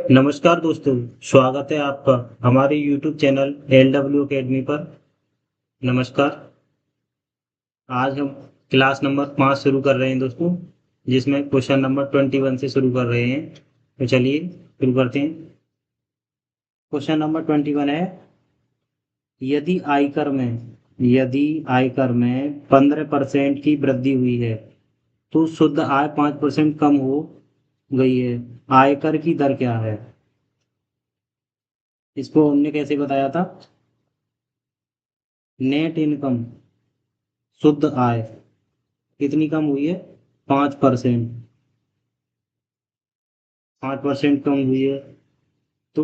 नमस्कार दोस्तों। स्वागत है आपका हमारे YouTube चैनल LW अकेडमी पर। नमस्कार। आज हम क्लास नंबर 5 शुरू कर रहे हैं दोस्तों, जिसमें क्वेश्चन नंबर 21 से शुरू कर रहे हैं। तो चलिए शुरू करते हैं। क्वेश्चन नंबर 21 है, यदि आयकर में 15% की वृद्धि हुई है तो शुद्ध आय 5% कम हो गई है। आयकर की दर क्या है? इसको हमने कैसे बताया था? नेट इनकम, शुद्ध आय कितनी कम हुई है? 5%। 5% कम हुई है तो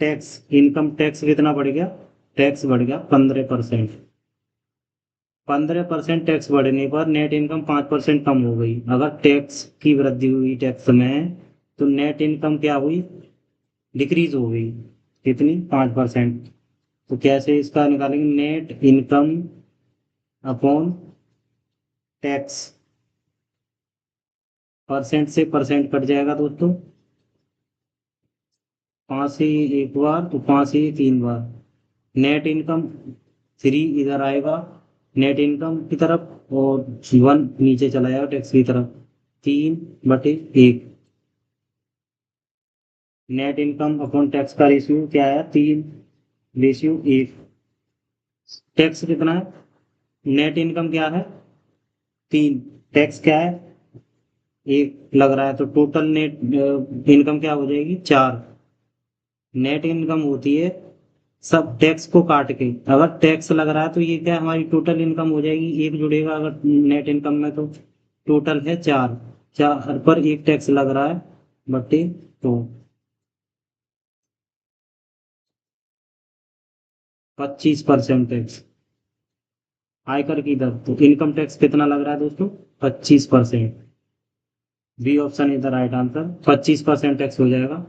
टैक्स, इनकम टैक्स कितना बढ़ गया? टैक्स बढ़ गया 15%। 15% टैक्स बढ़ने पर नेट इनकम 5% कम हो गई। अगर टैक्स की वृद्धि हुई टैक्स में, तो नेट इनकम क्या हुई? डिक्रीज हो गई। कितनी? 5%। तो कैसे इसका निकालेंगे? Net income upon tax. Percent से परसेंट कट जाएगा दोस्तों। 5 ही एक बार तो 5 ही 3 बार। नेट इनकम 3 इधर आएगा नेट इनकम की तरफ, और 1 नीचे चला जाएगा टैक्स की तरफ। 3/1। नेट इनकम अपॉन टैक्स का रेशियो क्या है? 3/1। टैक्स कितना है? नेट इनकम क्या है? 3। टैक्स क्या है? 1 लग रहा है, तो टोटल नेट इनकम क्या हो जाएगी? 4। नेट इनकम होती है सब टैक्स को काट के। अगर टैक्स लग रहा है तो ये क्या हमारी टोटल इनकम हो जाएगी? 1 जुड़ेगा अगर नेट इनकम में, तो टोटल है 4। 4 पर 1 टैक्स लग रहा है, बटे तो 25% टैक्स। आयकर की दर, तो इनकम टैक्स कितना लग रहा है दोस्तों? 25%। B option is the right answer. 25% tax हो जाएगा।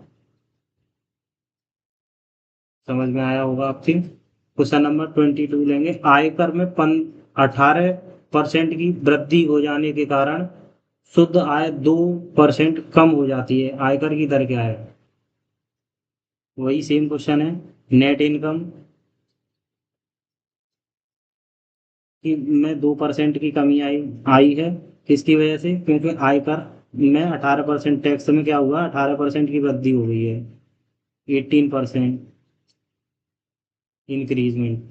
समझ में आया होगा आपके। क्वेश्चन नंबर 22 लेंगे। आयकर में 18% की वृद्धि हो जाने के कारण शुद्ध आय 2% कम हो जाती है। आयकर की दर क्या है? वही सेम क्वेश्चन है। नेट इनकम की में 2% की कमी आई आई है। किसकी वजह से? क्योंकि आयकर में 18% टैक्स में क्या हुआ? 18% की वृद्धि हो गई है। 18% इंक्रीजमेंट।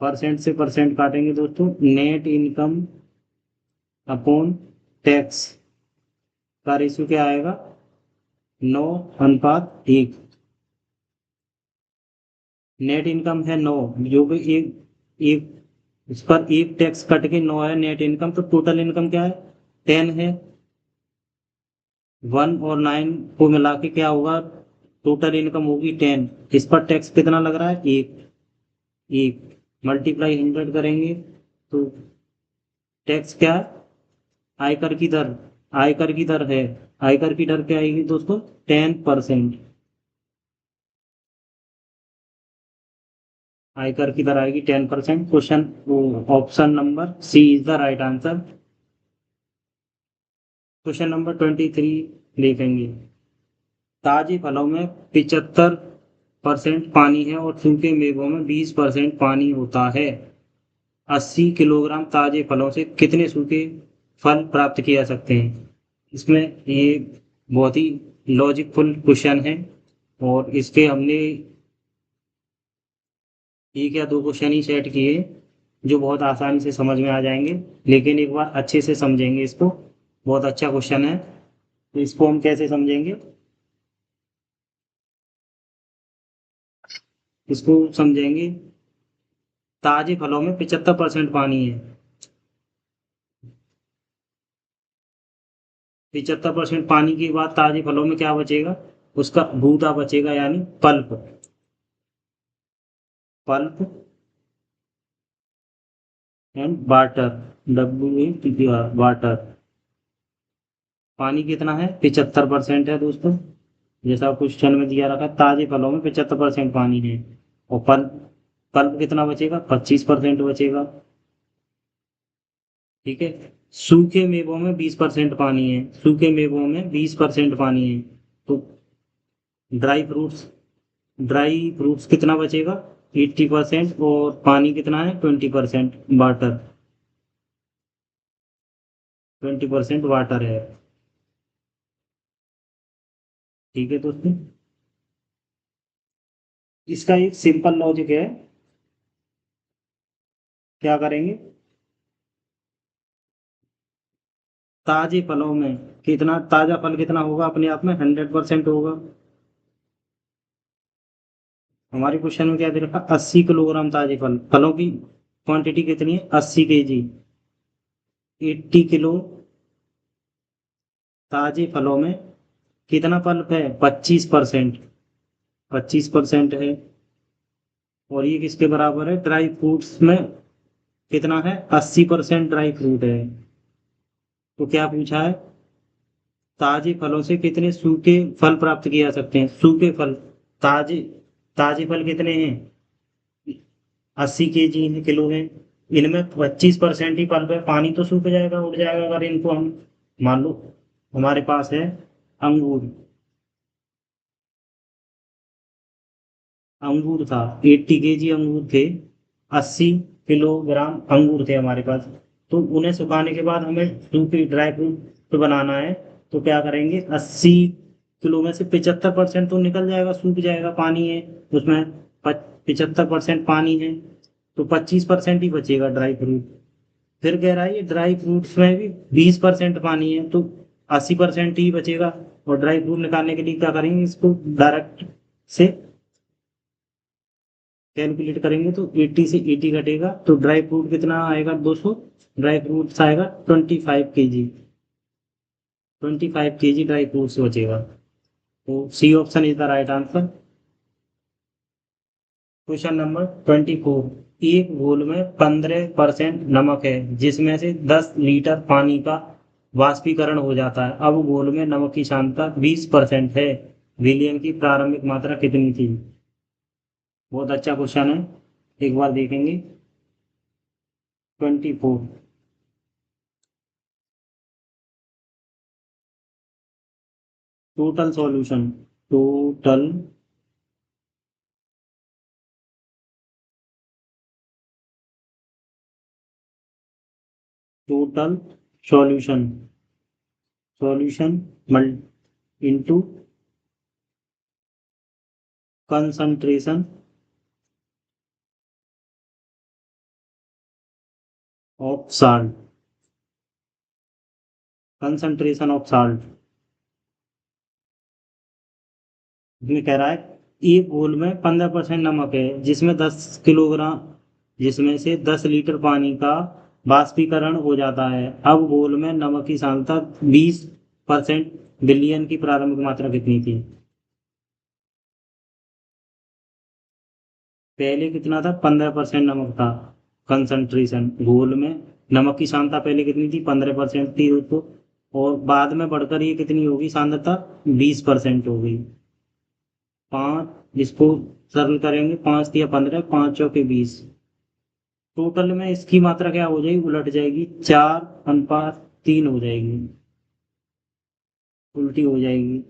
परसेंट से परसेंट काटेंगे दोस्तों। नेट इनकम अपॉन टैक्स का रेशियो क्या आएगा? 9:1। नेट इनकम है 9, जो कि एक एक इस पर 1 टैक्स कट के 9 है नेट इनकम, तो टोटल इनकम क्या है? 10 है। 1 और 9 को मिला के क्या होगा? टोटल इनकम होगी 10। इस पर टैक्स कितना लग रहा है? 1। 1 मल्टीप्लाई 100 करेंगे तो टैक्स क्या है? आयकर की दर। आयकर की दर है। आयकर की दर क्या आएगी दोस्तों? 10%। आयकर की दर आएगी 10%। Question option number C is the right answer. Question number 23 देखेंगे। ताजे फलों में 75% पानी है और सूखे मेवों में 20% पानी होता है। 80 किलोग्राम ताजे फलों से कितने सूखे फल प्राप्त किए जा सकते हैं? इसमें ये बहुत ही लॉजिकफुल क्वेश्चन है, और इसके हमने 1 या 2 क्वेश्चन ही सेट किए जो बहुत आसानी से समझ में आ जाएंगे। लेकिन एक बार अच्छे से समझेंगे इसको। बहुत अच्छा क्वेश्चन है। तो इसको हम कैसे समझेंगे? इसको समझेंगे, ताजे फलों में 75% पानी है। 75% पानी के बाद ताजे फलों में क्या बचेगा? उसका गूदा बचेगा, यानी pulp. Pulp and water, WATR, water. पानी कितना है? 75% है दोस्तों। जैसा क्वेश्चन में दिया रखा है, ताजे फलों में 75% पानी है। और पल्प, पल्प कितना बचेगा? 25% बचेगा। ठीक है। सूखे मेवों में 20% पानी है, सूखे मेवों में 20% पानी है, तो ड्राई फ्रूट्स कितना बचेगा? 80%, और पानी कितना है? 20%, वाटर, 20% वाटर है। ठीक है दोस्तों, इसका एक सिंपल लॉजिक है। क्या करेंगे? ताजे फलों में कितना, ताजा फल कितना होगा अपने आप में? 100% होगा। हमारे क्वेश्चन में क्या दे रखा? 80 किलोग्राम ताजे फलों की क्वांटिटी कितनी है? 80 kg। 80 किलो ताजे फलों में कितना पल्प है? 25%। 25% है। और ये किसके बराबर है? ड्राई फ्रूट्स में कितना है? 80% ड्राई फ्रूट है। तो क्या पूछा है? ताजे फलों से कितने सूखे फल प्राप्त किए जा सकते हैं? सूखे फल, ताजे, ताजे फल कितने हैं? 80 kg किलो है। इनमें 25% ही पल्प है, पानी तो सूख जाएगा, उड़ जाएगा अगर इनको हम, मान लो हमारे पास है अंगूर। अंगूर था, 80 kg अंगूर थे, 80 किलोग्राम अंगूर थे हमारे पास। तो उन्हें सुखाने के बाद हमें सूखी ड्राई फ्रूट बनाना है। तो क्या करेंगे? 80 किलो में से 75% तो निकल जाएगा, सूख जाएगा, पानी है उसमें, 75% पानी है, तो 25% ही बचेगा ड्राई फ्रूट। फिर कह रहा है ये ड्राई फ्रूट्स में भी 20% पानी है, तो 80% ही बचेगा। और ड्राई फ्रूट निकालने के लिए क्या करेंगे? इसको डायरेक्ट से कैलकुलेट करेंगे, तो 80 से 80 घटेगा, तो ड्राई फ्रूट कितना आएगा? 200। ड्राई फ्रूट्स आएगा 25 kg। 25 kg ड्राई फ्रूट्स बचेगा। तो C option is the right answer. Question number 24। एक घोल में 15% नमक है, जिसमें से 10 लीटर पानी का वाष्पीकरण हो जाता है। अब घोल में नमक की सांद्रता 20% है, विलियम की प्रारंभिक मात्रा कितनी थी? बहुत अच्छा क्वेश्चन है, एक बार देखेंगे। 24। Total solution, total total solution, solution मल into concentration of salt, concentration of salt. इसमें कह रहा है एक घोल में 15% नमक है, जिसमें 10 किलोग्राम, जिसमें से 10 लीटर पानी का वाष्पीकरण हो जाता है। अब घोल में नमक की सांद्रता 20%, विलियन की प्रारंभिक मात्रा कितनी थी? पहले कितना था? 15% नमक था कंसंट्रेशन घोल में। नमक की सांद्रता पहले कितनी थी? 15% थी उसको, और बाद में बढ़कर ये कितनी होगी सांद्रता? 20% हो गई। पाँच, इसको सरल करेंगे, 5 या 15, 5 चौके 20। टोटल में इसकी मात्रा क्या हो जाएगी? उलट जाएगी, 4:3 हो जाएगी, उल्टी हो जाएगी।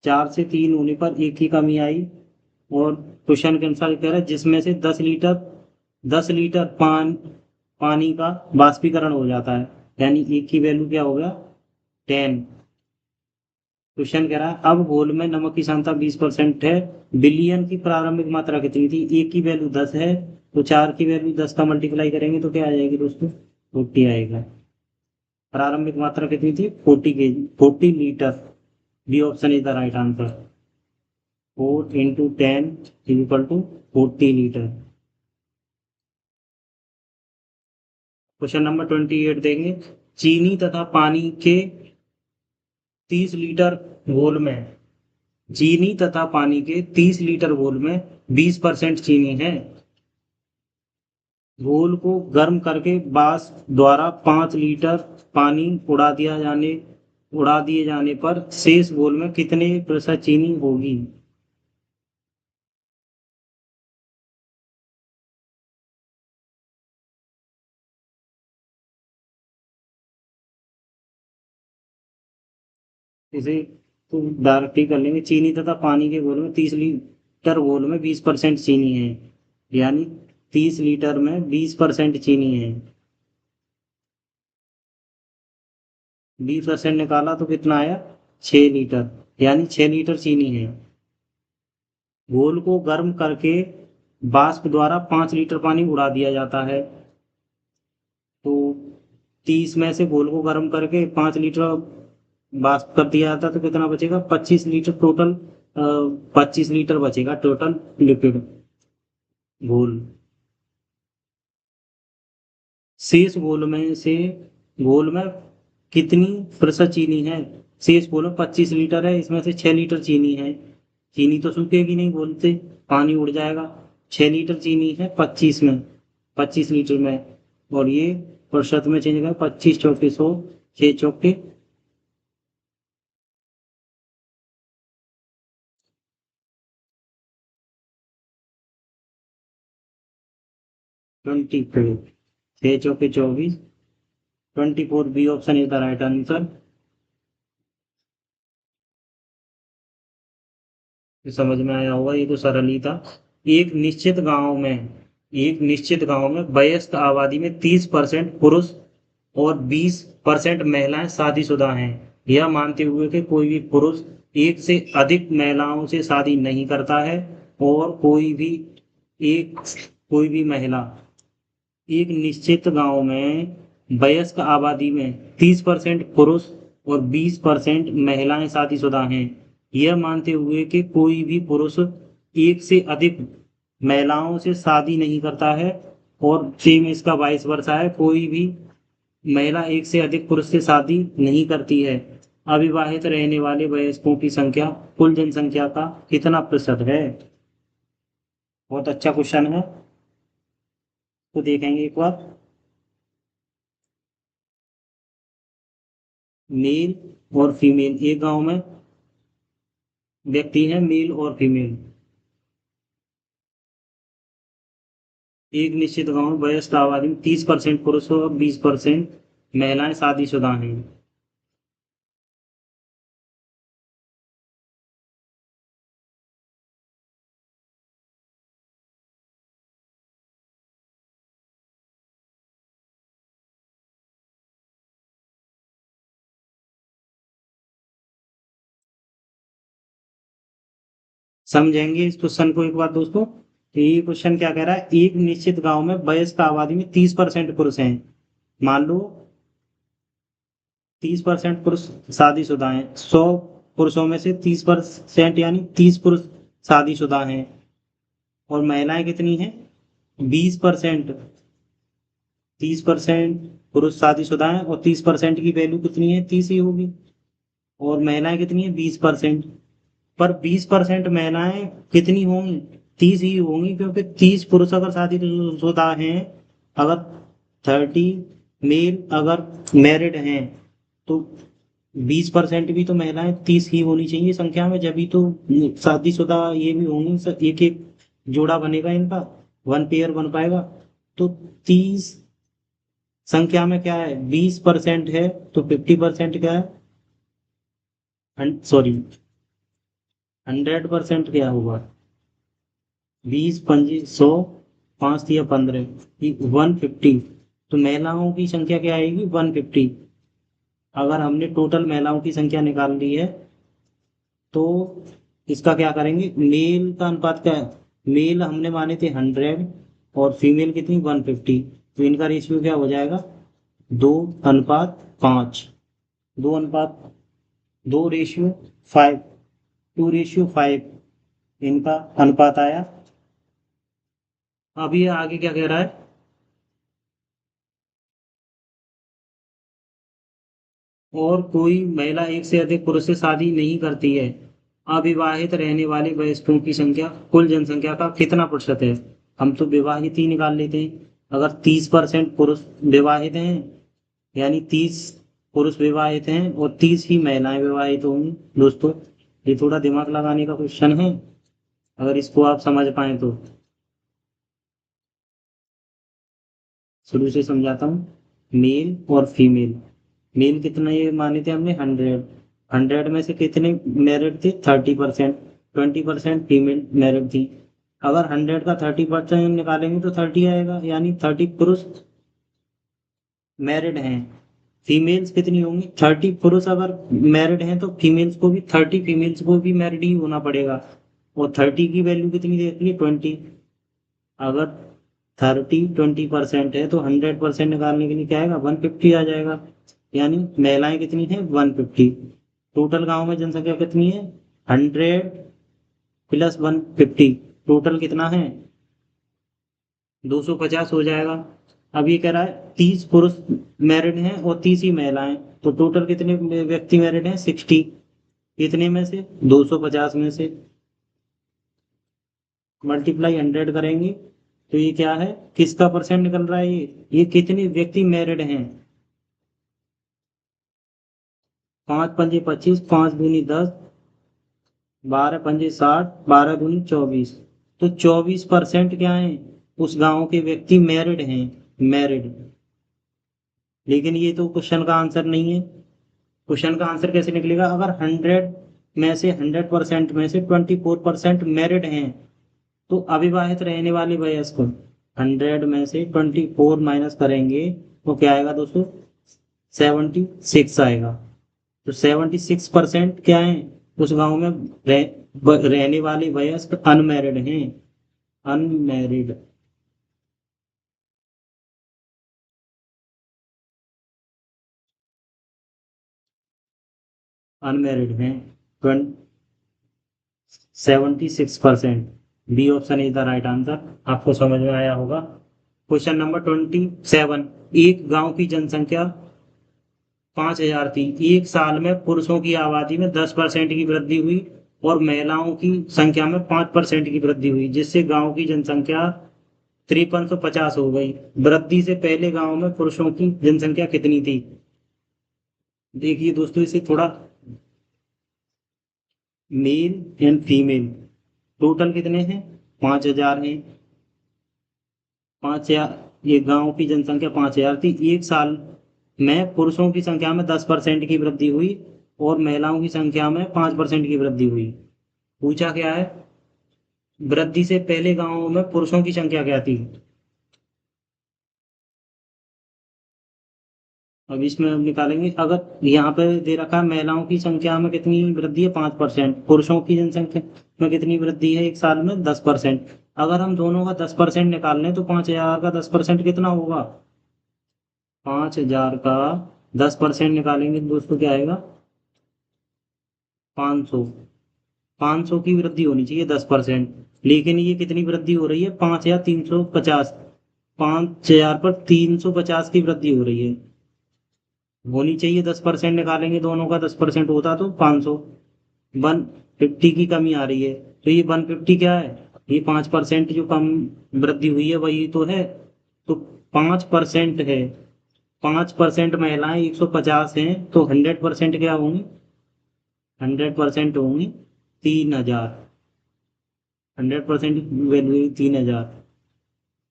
4 से 3 होने पर एक ही कमी आई। और क्वेश्चन के अनुसार कह रहा है जिसमें से 10 लीटर पानी का वाष्पीकरण हो जाता है, यानी एक की वैल्यू क्या हो गया? 10। क्वेश्चन कह रहा है अब घोल में नमक की सांद्रता 20% है, विलियन की प्रारंभिक मात्रा कितनी थी? एक की वैल्यू 10 है, तो 4 की वैल्यू 10 का मल्टीप्लाई करेंगे तो क्या आ जाएगी दोस्तों? 40 आएगा। प्रारंभिक मात्रा कितनी थी? 40 kg, 40 litre. B option is the right answer. 4 × 10 = 40 litre. Question number 28 देंगे। चीनी तथा पानी के 30 लीटर घोल में, चीनी तथा पानी के 30 लीटर घोल में 20% चीनी है। घोल को गर्म करके वाष्प द्वारा 5 लीटर पानी उड़ा दिए जाने पर शेष घोल में कितने प्रतिशत चीनी होगी? इसे तो डायरेक्टली कर लेंगे। चीनी तथा पानी के घोल में 30 लीटर घोल में 20% चीनी है, यानी 30 लीटर में 20% चीनी है। 20% निकाला तो कितना आया, 6 लीटर, यानी 6 लीटर चीनी है। घोल को गर्म करके वाष्प द्वारा 5 लीटर पानी उड़ा दिया जाता है। तो 30 में से घोल को गर्म करके 5 लीटर वाष्प कर दिया जाता तो कितना बचेगा, 25 लीटर टोटल। 25 लीटर बचेगा टोटल लिक्विड घोल। शेष घोल में कितनी प्रतिशत चीनी है। शेष घोल में 25 लीटर है, इसमें से 6 लीटर चीनी है। चीनी तो सूखेगी नहीं घोल से, पानी उड़ जाएगा। 6 लीटर चीनी है 25 लीटर में, और ये प्रतिशत में चेंज कर 25 चौके 100, 6 चौके 24, 6 चौके 24, 24 B option is the right answer. समझ में आया होगा, ये तो सरल ही था। एक निश्चित गांव में एक निश्चित गांव में वयस्क आबादी में 30% पुरुष और 20% महिलाएं शादीशुदा हैं। यह मानते हुए कि कोई भी पुरुष एक से अधिक महिलाओं से शादी नहीं करता है, और एक कोई भी महिला, एक निश्चित गांव में वयस्क आबादी में 30% पुरुष और 20% महिलाएं शादीशुदा हैं। यह मानते हुए कि कोई भी पुरुष एक से अधिक महिलाओं से शादी नहीं करता है, और सेम इसका वाइस वर्सा है, कोई भी महिला एक से अधिक पुरुष से शादी नहीं करती है। अविवाहित रहने वाले वयस्कों की संख्या कुल जनसंख्या का कितना प्रतिशत है। बहुत अच्छा क्वेश्चन है, तो देखेंगे एक बार। मेल और फीमेल, एक गांव में व्यक्ति है मेल और फीमेल। एक निश्चित गांव में वयस्क आबादी में 30% पुरुष और 20% महिलाएं शादीशुदा हैं। समझेंगे इस क्वेश्चन को एक बार दोस्तों। तो ये क्वेश्चन क्या कह रहा है, एक निश्चित गांव में वयस्क आबादी में 30% पुरुष हैं। मान लो 30% पुरुष शादीशुदा हैं, 100 पुरुषों में से 30% यानी 30 पुरुष शादीशुदा हैं, और महिलाएं कितनी हैं, 20%। 30% पुरुष शादीशुदा हैं, और 30% की वैल्यू कितनी है, 30 ही होगी। और महिलाएं कितनी है, 20%। पर 20% महिलाएं कितनी होंगी, 30 ही होंगी, क्योंकि 30 पुरुष अगर शादीशुदा हैं, अगर 30 मेल अगर मैरिड हैं, तो 20% भी तो महिलाएं 30 ही होनी चाहिए संख्या में, जब भी तो शादीशुदा ये भी होंगी। एक एक जोड़ा बनेगा इनका, वन पेयर बन पाएगा। तो 30 संख्या में क्या है, 20% है, तो 50% क्या है, सॉरी 100% क्या होगा, 20 25 100, 5 या 15, 150। तो महिलाओं की संख्या क्या आएगी, 150। अगर हमने टोटल महिलाओं की संख्या निकाल ली है, तो इसका क्या करेंगे, मेल का अनुपात क्या है, मेल हमने माने थे 100 और फीमेल कितनी 150, तो इनका रेशियो क्या हो जाएगा, 2:5। 2:, 2:5, 2:5 इनका अनुपात आया। अब ये आगे क्या कह रहा है, और कोई महिला एक से अधिक पुरुष से शादी नहीं करती है। अविवाहित रहने वाले वयस्कों की संख्या कुल जनसंख्या का कितना प्रतिशत है। हम तो विवाहित ही निकाल लेते हैं। अगर 30% पुरुष विवाहित हैं, यानी 30 पुरुष विवाहित हैं और 30 ही महिलाएं विवाहित होंगी। दोस्तों, ये थोड़ा दिमाग लगाने का क्वेश्चन है, अगर इसको आप समझ पाए तो। शुरू से समझाता हूँ। मेल और फीमेल, मेल कितना ये माने थे हमने 100, 100 में से कितने मैरिड थे? 30%। 20% फीमेल मैरिड थी। अगर 100 का 30% निकालेंगे तो 30 आएगा, यानी 30 पुरुष मैरिड हैं। फीमेल्स कितनी होंगी? 30 पुरुष अगर मैरिड हैं तो फीमेल्स को भी 30 फीमेल्स को भी मैरिड ही होना पड़ेगा। और 30 की वैल्यू कितनी देती है? 20। अगर 20% है तो 100% निकालने के लिए क्या आएगा? 150 आ जाएगा। यानी महिलाएं कितनी है? 150। टोटल गांव में जनसंख्या कितनी है? 100 प्लस 150, टोटल कितना है? 250 हो जाएगा। अब ये कह रहा है 30 पुरुष मैरिड हैं और 30 ही महिलाएं, तो टोटल कितने व्यक्ति मैरिड हैं? 60। कितने में से? 250 में से। मल्टीप्लाई 100 करेंगे तो ये क्या है? किसका परसेंट निकल रहा है? ये कितने व्यक्ति मैरिड हैं? 5 पंजे 25, 5 दूनी 10, 12 पंजे 60, 12 दूनी 24। तो 24% क्या है? उस गांव के व्यक्ति मैरिड हैं। मैरिड। लेकिन ये तो क्वेश्चन का आंसर नहीं है। क्वेश्चन का आंसर कैसे निकलेगा? अगर 100 में से 100% में से 24% मैरिड हैं तो अविवाहित रहने वाले वयस्क, 100 में से 24 माइनस करेंगे तो क्या आएगा दोस्तों? 76 आएगा। तो 76% क्या है? उस गांव में रहने वाले वयस्क अनमैरिड हैं। अनमैरिड। अनमैरिड हैं 76%। B option is the right answer. आपको समझ में आया होगा। Question number 27। एक गांव की जनसंख्या 5,000 थी। एक साल में पुरुषों की आबादी में 10% की वृद्धि हुई और महिलाओं की संख्या में 5% की वृद्धि हुई, जिससे गांव की जनसंख्या 5350 हो गई। वृद्धि से पहले गांव में पुरुषों की जनसंख्या कितनी थी? देखिए दोस्तों, इसे थोड़ा, मेल एंड फीमेल टोटल कितने हैं? 5,000 हैं। 5,000। ये गांव की जनसंख्या 5,000 थी। एक साल में पुरुषों की संख्या में 10% की वृद्धि हुई और महिलाओं की संख्या में 5% की वृद्धि हुई। पूछा क्या है? वृद्धि से पहले गांवों में पुरुषों की संख्या क्या थी? अब इसमें हम निकालेंगे। अगर यहाँ पे दे रखा है महिलाओं की संख्या में कितनी वृद्धि है? 5%। पुरुषों की जनसंख्या में कितनी वृद्धि है एक साल में? 10%। अगर हम दोनों का 10% निकाल लें तो 5,000 का 10% कितना होगा? 5,000 का 10% निकालेंगे तो दोस्तों क्या आएगा? 500। 500 की वृद्धि होनी चाहिए 10%। लेकिन ये कितनी वृद्धि हो रही है? 5,350। 5,000 पर 350 की वृद्धि हो रही है। होनी चाहिए 10% निकालेंगे, दोनों का 10% होता तो 500। 150 की कमी आ रही है। तो ये 150 क्या है? ये 5% जो कम वृद्धि हुई है वही तो है। तो 5% है। 5% महिलाएं 150 हैं तो 100% क्या होंगी? 100% होंगी 3,000। 100% वैल्यू 3,000।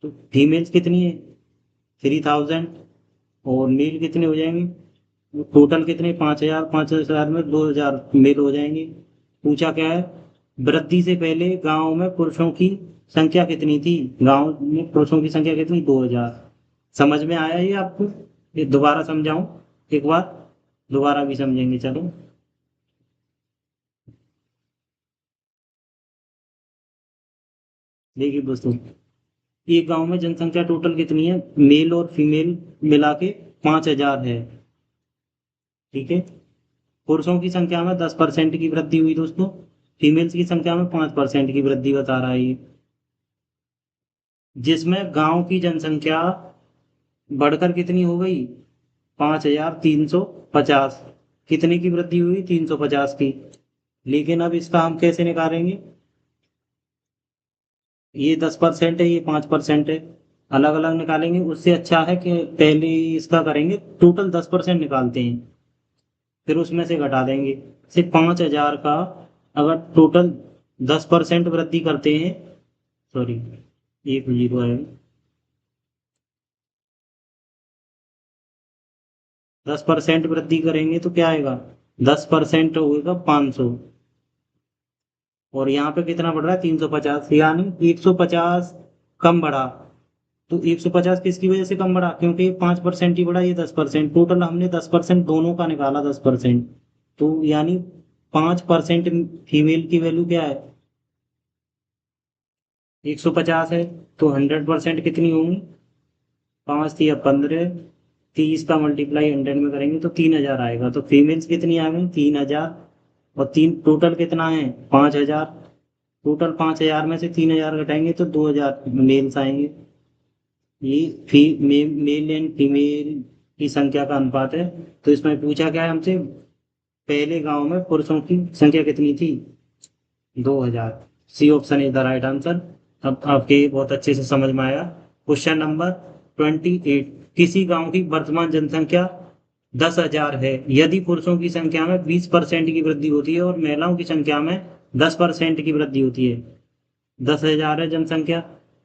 तो फीमेल्स कितनी है? 3,000। और मेल कितने हो जाएंगे? टोटल कितने? 5,000। 5,000 में 2,000 मेल हो जाएंगे। पूछा क्या है? वृद्धि से पहले गांव में पुरुषों की संख्या कितनी थी? गांव में पुरुषों की संख्या कितनी? 2,000। समझ में आया ये आपको? ये दोबारा समझाऊं एक बार? दोबारा भी समझेंगे, चलो। देखिए दोस्तों, एक गांव में जनसंख्या टोटल कितनी है? मेल और फीमेल मिला के 5,000 है। ठीक है। पुरुषों की संख्या में 10% की वृद्धि हुई दोस्तों। फीमेल्स की संख्या में 5% की वृद्धि बता रहा है ये। जिसमें गांव की जनसंख्या बढ़कर कितनी हो गई? 5,350। कितने की वृद्धि हुई? 350 की। लेकिन अब इसका हम कैसे निकालेंगे? ये 10% है, ये 5% है। अलग अलग निकालेंगे उससे अच्छा है कि पहले इसका करेंगे, टोटल 10% निकालते हैं फिर उसमें से घटा देंगे। सिर्फ 5,000 का अगर टोटल 10% वृद्धि करते हैं, सॉरी, एक जीरो है, 10% वृद्धि करेंगे तो क्या आएगा? 10% होगा 500, और यहाँ पे कितना बढ़ रहा है 350, यानी 150 कम बढ़ा। तो 150 किसकी वजह से कम बढ़ा, क्योंकि 5% ही बढ़ा, ये 10%, टोटल हमने 10% दोनों का निकाला 10%, तो यानी 5% फीमेल की वैल्यू क्या है 150 है, तो 100% कितनी होंगी, 5 या 15, 30 का मल्टीप्लाई 100 में करेंगे तो 3000 आएगा। तो फीमेल्स कितनी आ गई 3000, और तीन टोटल कितना है 5000, टोटल 5000 में से 3000 घटाएंगे तो 2000 मेल्स आएंगे। ये मेल एंड फीमेल की संख्या का अनुपात है। तो इसमें पूछा क्या है हमसे, पहले गांव में पुरुषों की संख्या कितनी थी 2000। C option is the right answer. अब आपके बहुत अच्छे से समझ में आया। क्वेश्चन नंबर 28, किसी गांव की वर्तमान जनसंख्या 10,000 है, यदि पुरुषों की संख्या में 20% की वृद्धि होती है और महिलाओं की संख्या में 10% की वृद्धि होती है। 10,000 है जनसंख्या,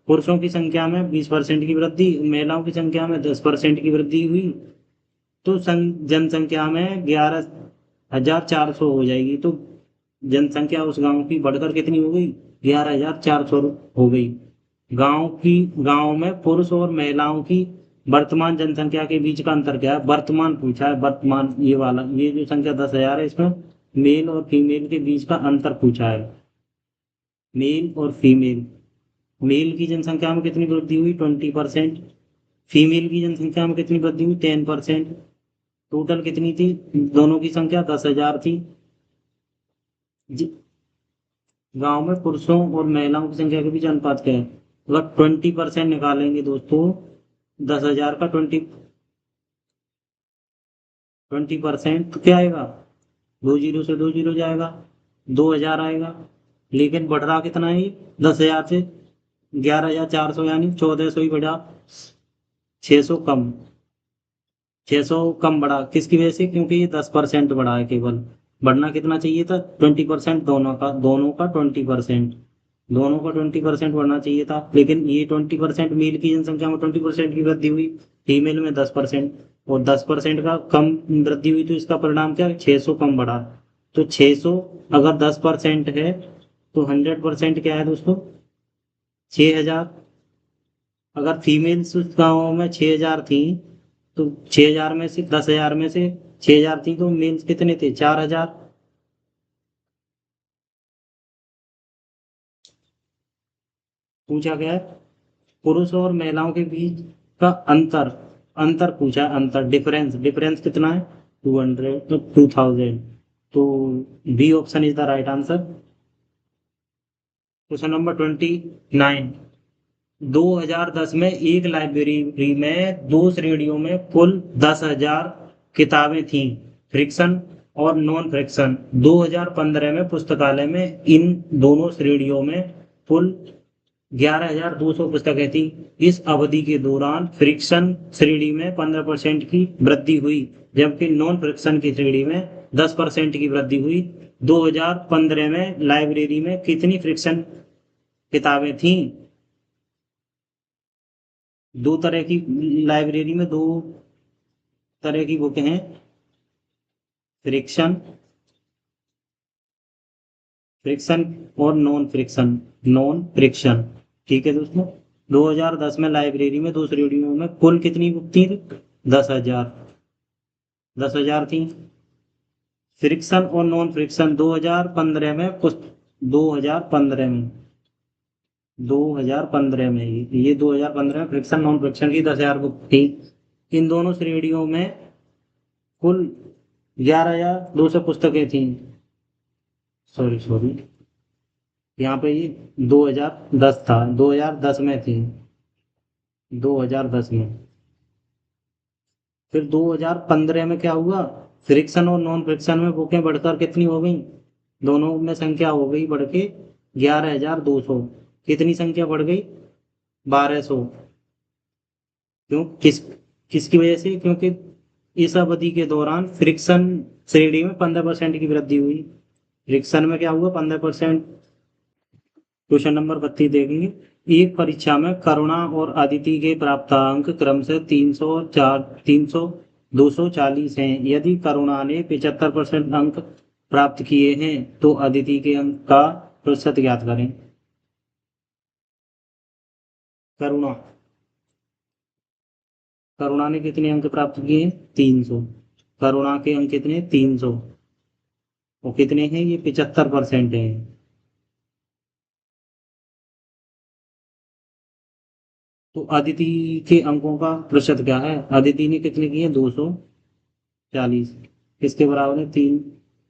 पुरुषों की संख्या में 20% की वृद्धि, महिलाओं की संख्या में 10% की वृद्धि हुई, तो जनसंख्या में 11,400 हो जाएगी। तो जनसंख्या उस गांव की बढ़कर कितनी हो गई 11,400 हो गई। गांव में पुरुष और महिलाओं की वर्तमान जनसंख्या के बीच का अंतर क्या है, वर्तमान पूछा है, वर्तमान ये वाला, ये जो संख्या 10,000 है इसमें मेल और फीमेल के बीच का अंतर पूछा है। मेल और फीमेल, मेल की जनसंख्या में कितनी वृद्धि हुई 20%, फीमेल की जनसंख्या में कितनी वृद्धि हुई 10%, टोटल कितनी थी दोनों की संख्या 10,000 थी। गांव में पुरुषों और महिलाओं की संख्या के बीच अनुपात क्या है, अगर 20% निकालेंगे दोस्तों 10,000 का 20% तो क्या आएगा, 2 जीरो से 2 जीरो जाएगा, 2,000 आएगा। लेकिन बढ़ रहा कितना है 10,000 से 11,400, यानी 1,400 ही बढ़ा, 600 कम, 600 कम बढ़ा किसकी वजह से, क्योंकि ये 10% बढ़ा है केवल। बढ़ना कितना चाहिए था 20%, दोनों का 20%, दोनों का 20% बढ़ना चाहिए था, लेकिन ये 20% मेल की जनसंख्या में 20% की वृद्धि हुई, फीमेल में 10%, और 10% का कम वृद्धि हुई, तो इसका परिणाम क्या है 600 कम बढ़ा। तो 600 अगर 10% है तो 100% क्या है दोस्तों 6,000। अगर फीमेल्स उस गाँव में 6,000 थी, तो 6,000 में से 10,000 में से 6,000 थी, तो मेल्स कितने थे 4,000। पूछा गया है पुरुष और महिलाओं के बीच का अंतर, अंतर पूछा है, अंतर डिफरेंस, डिफरेंस कितना है 200 तो 2000। तो B option is the right answer. Question number 29, 2010 में एक लाइब्रेरी में दो श्रेणियों में कुल 10,000 किताबें थीं, फ्रिक्शन और नॉन फ्रिक्शन। 2015 में पुस्तकालय में इन दोनों श्रेणियों में कुल 11,200 पुस्तकें थी। इस अवधि के दौरान फ्रिक्शन श्रेणी में 15% की वृद्धि हुई, जबकि नॉन फ्रिक्शन की श्रेणी में 10% की वृद्धि हुई। 2015 में लाइब्रेरी में कितनी फ्रिक्शन किताबें थीं, दो तरह की, लाइब्रेरी में दो तरह की बुक हैं, फ्रिक्शन, फ्रिक्शन और नॉन फ्रिक्शन, नॉन फ्रिक्शन। ठीक है दोस्तों, 2010 में लाइब्रेरी में दो श्रेणियों में कुल कितनी बुक थी 10,000, 10,000 थी। फ्रिक्शन और नॉन फ्रिक्शन 2015 में कुछ, 2015 में, 2015 में ये 2015 में फ्रिक्शन नॉन फ्रिक्शन की 10,000 बुक थी। इन दोनों श्रेणियों में कुल 11,200 पुस्तकें थी। सॉरी सॉरी, यहाँ पे ये 2010 था, 2010 में थी, 2010 में। फिर 2015 में क्या हुआ, फ्रिक्शन और नॉन फ्रिक्शन में बुकें बढ़कर कितनी हो गई, दोनों में संख्या हो गई बढ़ के 11,200। कितनी संख्या बढ़ गई 1,200। क्यों, किसकी वजह से, क्योंकि इस अवधि के दौरान फ्रिक्शन श्रेणी में 15% की वृद्धि हुई, फ्रिक्शन में क्या हुआ 15%। क्वेश्चन नंबर 32 देखेंगे, एक परीक्षा में करुणा और अदिति के प्राप्तांक क्रमशः 300, 4, 300, 240 हैं। यदि करुणा ने 75% अंक प्राप्त किए हैं तो अदिति के अंक का प्रतिशत ज्ञात करें। करुणा करुणा ने कितने अंक प्राप्त किए? 300। करुणा के अंक कितने? 300। वो कितने हैं? ये 75% है। तो अदिति के अंकों का प्रतिशत क्या है? अदिति ने कितने किए? 240। किसके बराबर है? 3।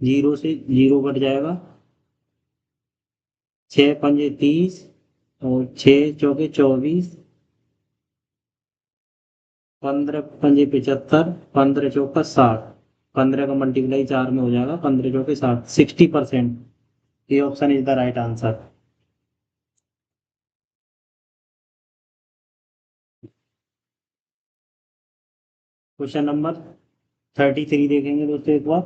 जीरो से जीरो कट जाएगा। 6 पंजे 30 और 6 चौके 24। 15 पंजे 75। 15 चौका 60। 15 का मल्टीप्लाई 4 में हो जाएगा। 15 चौके 60। 60%। ये option is the right answer. Question number 33 देखेंगे दोस्तों एक बार।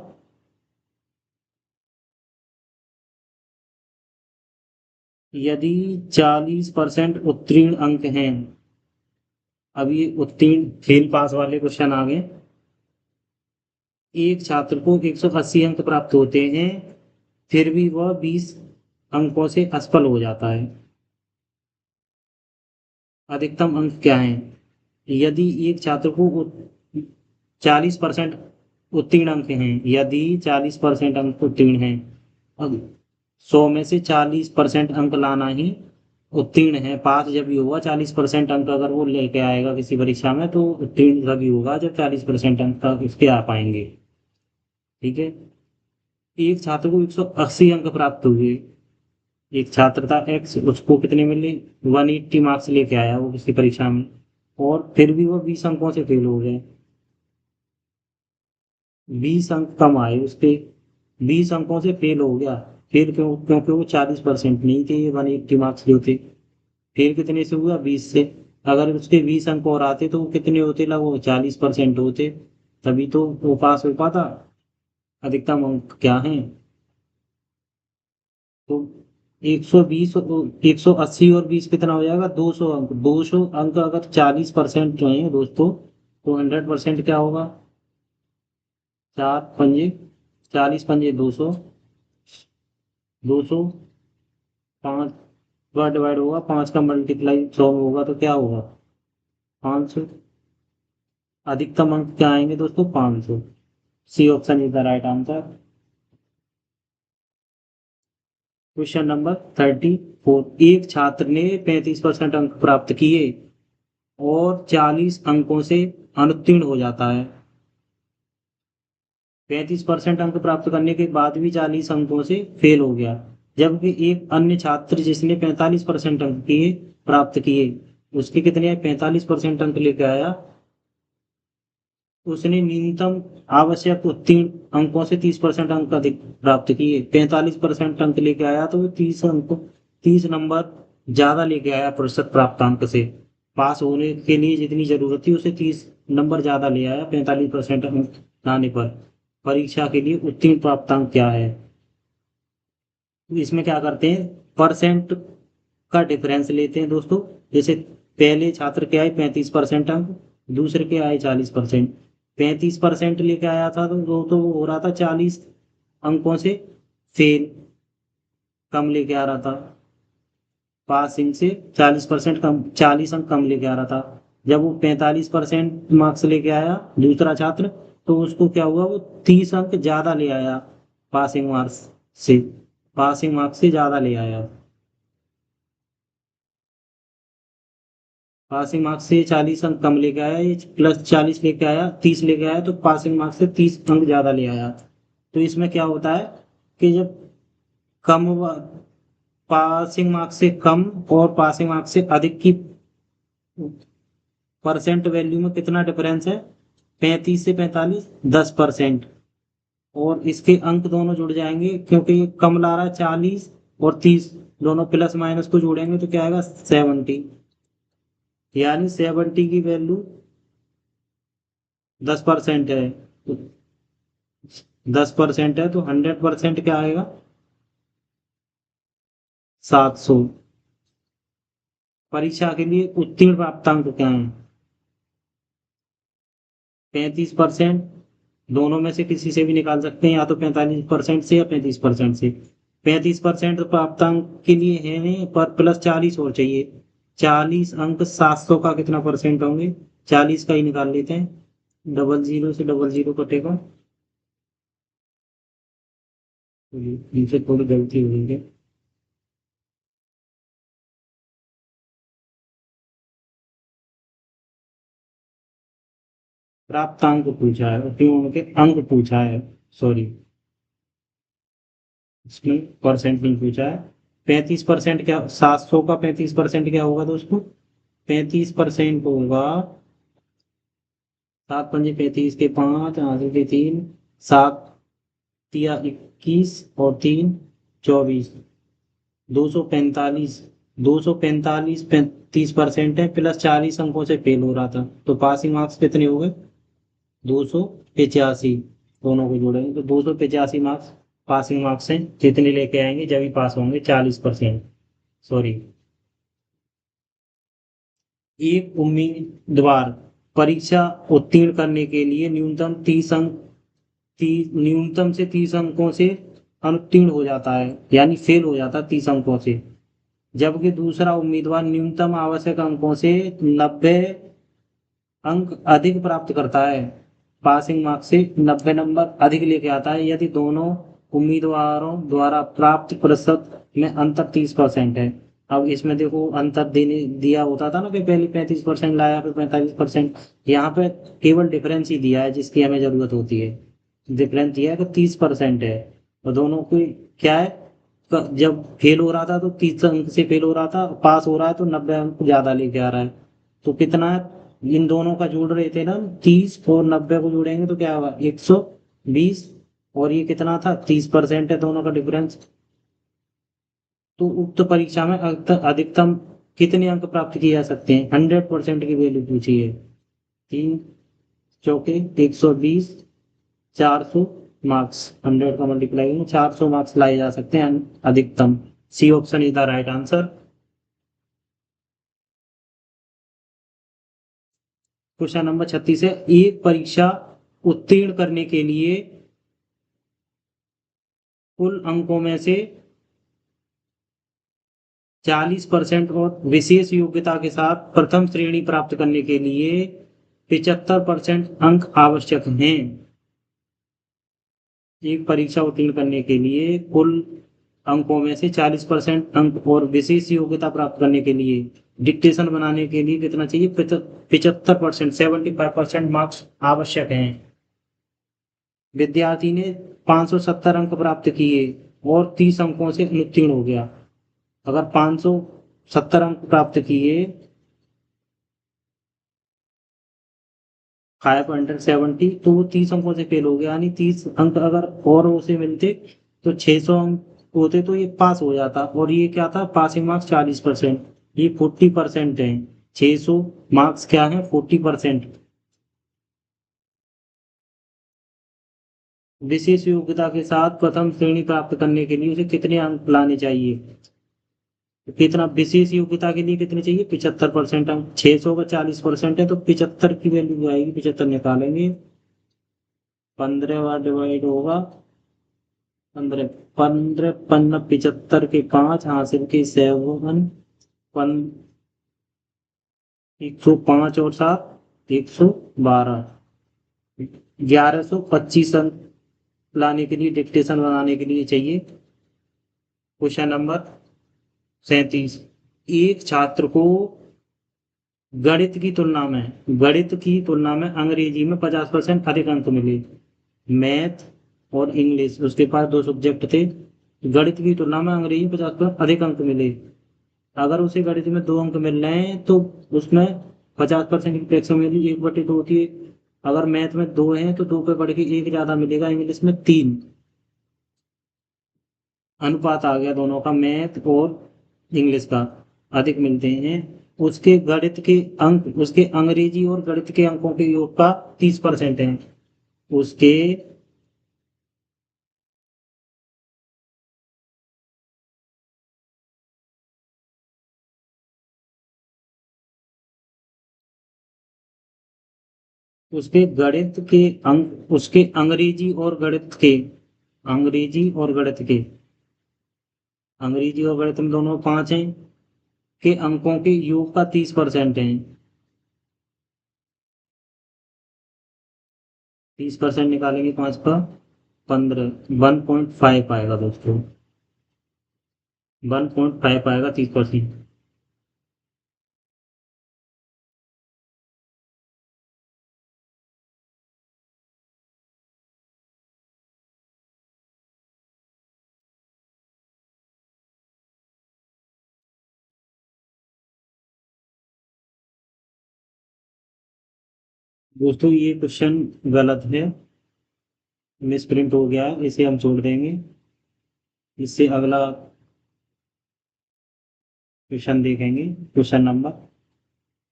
यदि 40% उत्तीर्ण अंक हैं, अब ये उत्तीर्ण फेल पास वाले क्वेश्चन आ गए। एक छात्र को 180 अंक प्राप्त होते हैं, फिर भी वह 20 अंकों से असफल हो जाता है। अधिकतम अंक क्या है? यदि एक छात्र को 40% उत्तीर्ण अंक हैं, यदि 40% अंक उत्तीर्ण हैं, अब 100 में से 40% अंक लाना ही उत्तीर्ण है। पास जब भी होगा 40% अंक अगर वो लेके आएगा किसी परीक्षा में, तो उत्तीर्ण तभी होगा जब 40% अंक तक इसके आ पाएंगे। ठीक है। एक छात्र को 180 अंक प्राप्त हुए। एक छात्र था एक्स, उसको कितने मिले? 180 मार्क्स लेके आया वो किसी परीक्षा में, और फिर भी वो 20 अंकों से फेल हो गए। 20 अंक कम आए उसके, 20 अंकों से फेल हो गया। फेल क्यों? क्योंकि वो 40% नहीं थे, ये 180 मार्क्स जो थे। फेल कितने से हुआ? 20 से। अगर उसके 20 अंक और आते तो वो कितने होते? लगा वो 40% होते, तभी तो वो पास हो पाता। अधिकतम अंक क्या है? तो 120, 180 और 20 कितना हो जाएगा? 200 अंक। 200 अंक अगर 40% रहे दोस्तों, तो 100% क्या होगा? 4 पंजे 40 पंजे 200। 200 पाँच बार डिवाइड होगा, 5 का मल्टीप्लाई 100 में होगा तो क्या होगा? 500। अधिकतम अंक क्या आएंगे दोस्तों? 500। C option is the right answer. Question number 34। एक छात्र ने 35% अंक प्राप्त किए और 40 अंकों से अनुत्तीर्ण हो जाता है। 35% अंक प्राप्त करने के बाद भी 40 अंकों से फेल हो गया। जबकि एक अन्य छात्र जिसने 45% अंक किए प्राप्त किए, उसके कितने? 45% अंक लेकर आया। उसने न्यूनतम आवश्यक उत्तीर्ण अंकों से 30% अंक अधिक प्राप्त किए। 45% अंक लेके आया तो वो 30 नंबर ज्यादा लेके आया प्रतिशत प्राप्तांक से। पास होने के लिए जितनी जरूरत थी उसे 30 नंबर ज्यादा ले आया 45% अंक लाने पर। परीक्षा के लिए उत्तीर्ण प्राप्तांक क्या है? तो इसमें क्या करते हैं? परसेंट का डिफरेंस लेते हैं दोस्तों। जैसे पहले छात्र के आए 35% अंक, दूसरे के आए 40%। 35% लेके आया था तो वो हो रहा था 40 अंकों से फेल, कम लेके आ रहा था। पासिंग से 40% कम, 40 अंक कम लेके आ रहा था। जब वो 45% मार्क्स लेके आया दूसरा छात्र, तो उसको क्या हुआ? वो 30 अंक ज्यादा ले आया पासिंग मार्क्स से। पासिंग मार्क्स से ज्यादा ले आया। पासिंग मार्क्स से 40 अंक कम लेके आया, ये प्लस 40 लेके आया, 30 लेके आया, तो पासिंग मार्क्स से 30 अंक ज्यादा ले आया। तो इसमें क्या होता है कि जब कम पासिंग मार्क्स से कम और पासिंग मार्क्स से अधिक की परसेंट वैल्यू में कितना डिफरेंस है? 35 से 45, 10%। और इसके अंक दोनों जुड़ जाएंगे क्योंकि ये कम ला रहा है 40 और 30, दोनों प्लस माइनस को जोड़ेंगे तो क्या आएगा? 70। यानी 70 की वैल्यू 10% है। 10% है तो 100% क्या आएगा? 700। परीक्षा के लिए उत्तीर्ण प्राप्तांक क्या है? 35%, दोनों में से किसी से भी निकाल सकते हैं, या तो 45% से या 35% से। 35% प्राप्तांक के लिए है, पर प्लस 40 और चाहिए। 40 अंक 700 का कितना परसेंट होंगे? 40 का ही निकाल लेते हैं। डबल जीरो से डबल जीरो कटेगा, तो इनसे थोड़ी गलती हुई है। प्राप्तांक पूछा है, क्यों के अंक पूछा है, सॉरी, इसमें परसेंट नहीं पूछा है। 35% क्या, 700 का 35% क्या होगा दोस्तों? 35% होगा, 7 पंजे 35 के 5, आगे के 3, 7 तिया 21 और 3 24, 245। 245 35% है, प्लस 40 अंकों से फेल हो रहा था, तो पासिंग मार्क्स कितने हो गए? 285। दोनों को जोड़ेंगे तो 285 मार्क्स पासिंग मार्क्स हैं, जितने लेके आएंगे जब भी पास होंगे, 40%, सॉरी। एक उम्मीदवार परीक्षा उत्तीर्ण करने के लिए न्यूनतम 30 अंक, न्यूनतम से 30 अंकों से अनुत्तीर्ण हो जाता है, यानी फेल हो जाता है 30 अंकों से। जबकि दूसरा उम्मीदवार न्यूनतम आवश्यक अंकों से 90 अंक अधिक प्राप्त करता है, पासिंग मार्क्स से 90 नंबर अधिक लेके आता है, यदि दोनों उम्मीदवारों द्वारा प्राप्त प्रतिशत में अंतर 30% है। अब इसमें देखो, अंतर देने दिया होता था ना कि पहले 35% लाया, फिर 45%। यहाँ पे केवल डिफरेंस ही दिया है जिसकी हमें जरूरत होती है। डिफरेंस दिया है कि 30% है, और दोनों की क्या है, जब फेल हो रहा था तो 30 अंक से फेल हो रहा था, पास हो रहा है तो 90 अंक ज्यादा लेके आ रहा है। तो कितना है, इन दोनों का जोड़ रहे थे ना, 30 और 90 को जोड़ेंगे तो क्या होगा? 120। और ये कितना था? 30% है दोनों का डिफरेंस। तो उक्त परीक्षा में अधिकतम कितने अंक प्राप्त किए जा सकते हैं? 100% की वैल्यू पूछी है। 3 चौके 120, 400 मार्क्स, 100 का मल्टीप्लाई 400 मार्क्स लाए जा सकते हैं अधिकतम। C option is the right answer. Question number 36 है, एक परीक्षा उत्तीर्ण करने के लिए कुल अंकों में से 40% और विशेष योग्यता के साथ प्रथम श्रेणी प्राप्त करने के लिए 75% अंक आवश्यक हैं। एक परीक्षा उत्तीर्ण करने के लिए कुल अंकों में से 40% अंक और विशेष योग्यता प्राप्त करने के लिए डिक्टेशन बनाने के लिए कितना चाहिए? 75%, 75% मार्क्स आवश्यक हैं। विद्यार्थी ने 570 अंक प्राप्त किए और 30 अंकों से उत्तीर्ण हो गया। अगर 570 अंक प्राप्त किए, 570, तो वो 30 अंकों से फेल हो गया, यानी 30 अंक अगर और उसे मिलते तो 600 अंक होते, तो ये पास हो जाता। और ये क्या था? पासिंग मार्क्स 40%, ये 40% है। 600 मार्क्स क्या है? 40%। विशेष योग्यता के साथ प्रथम श्रेणी प्राप्त करने के लिए उसे कितने अंक लाने चाहिए? कितना विशेष योग्यता के लिए कितने चाहिए? 75% अंक। 600 का 40% है, तो 75 की वैल्यू आएगी, 75 निकालेंगे। 15 बार डिवाइड होगा, 15, 15 15 75 के 5, हासिल के 7, 105 और 7, 112, 1125 अंक लाने के लिए, डिक्टेशन बनाने के लिए चाहिए। क्वेश्चन नंबर 37, एक छात्र को गणित की तुलना में अंग्रेजी में 50% अधिक अंक मिले। मैथ और इंग्लिश, उसके पास दो सब्जेक्ट थे। गणित की तुलना में अंग्रेजी में 50% अधिक अंक मिले। अगर उसे गणित में 2 अंक मिल रहे हैं तो उसमें 50% की टैक्स मिली, 1/2 होती है। अगर मैथ में 2 हैं तो 2 पे बढ़ के 1 ज्यादा मिलेगा, इंग्लिश में 3। अनुपात आ गया दोनों का, मैथ और इंग्लिश का अधिक मिलते हैं। उसके गणित के अंक, उसके अंग्रेजी और गणित के अंकों के योग का 30% है। उसके उसके गणित के अंक, उसके अंग्रेजी और गणित के, अंग्रेजी और गणित के, अंग्रेजी और गणित में दोनों 5 हैं, के अंकों के योग का 30% है। 30% निकालेंगे 5 का, 15, 1.5 आएगा दोस्तों, 1.5 आएगा 30%। दोस्तों ये क्वेश्चन गलत है, मिस प्रिंट हो गया है, इसे हम छोड़ देंगे। इससे अगला क्वेश्चन देखेंगे, क्वेश्चन नंबर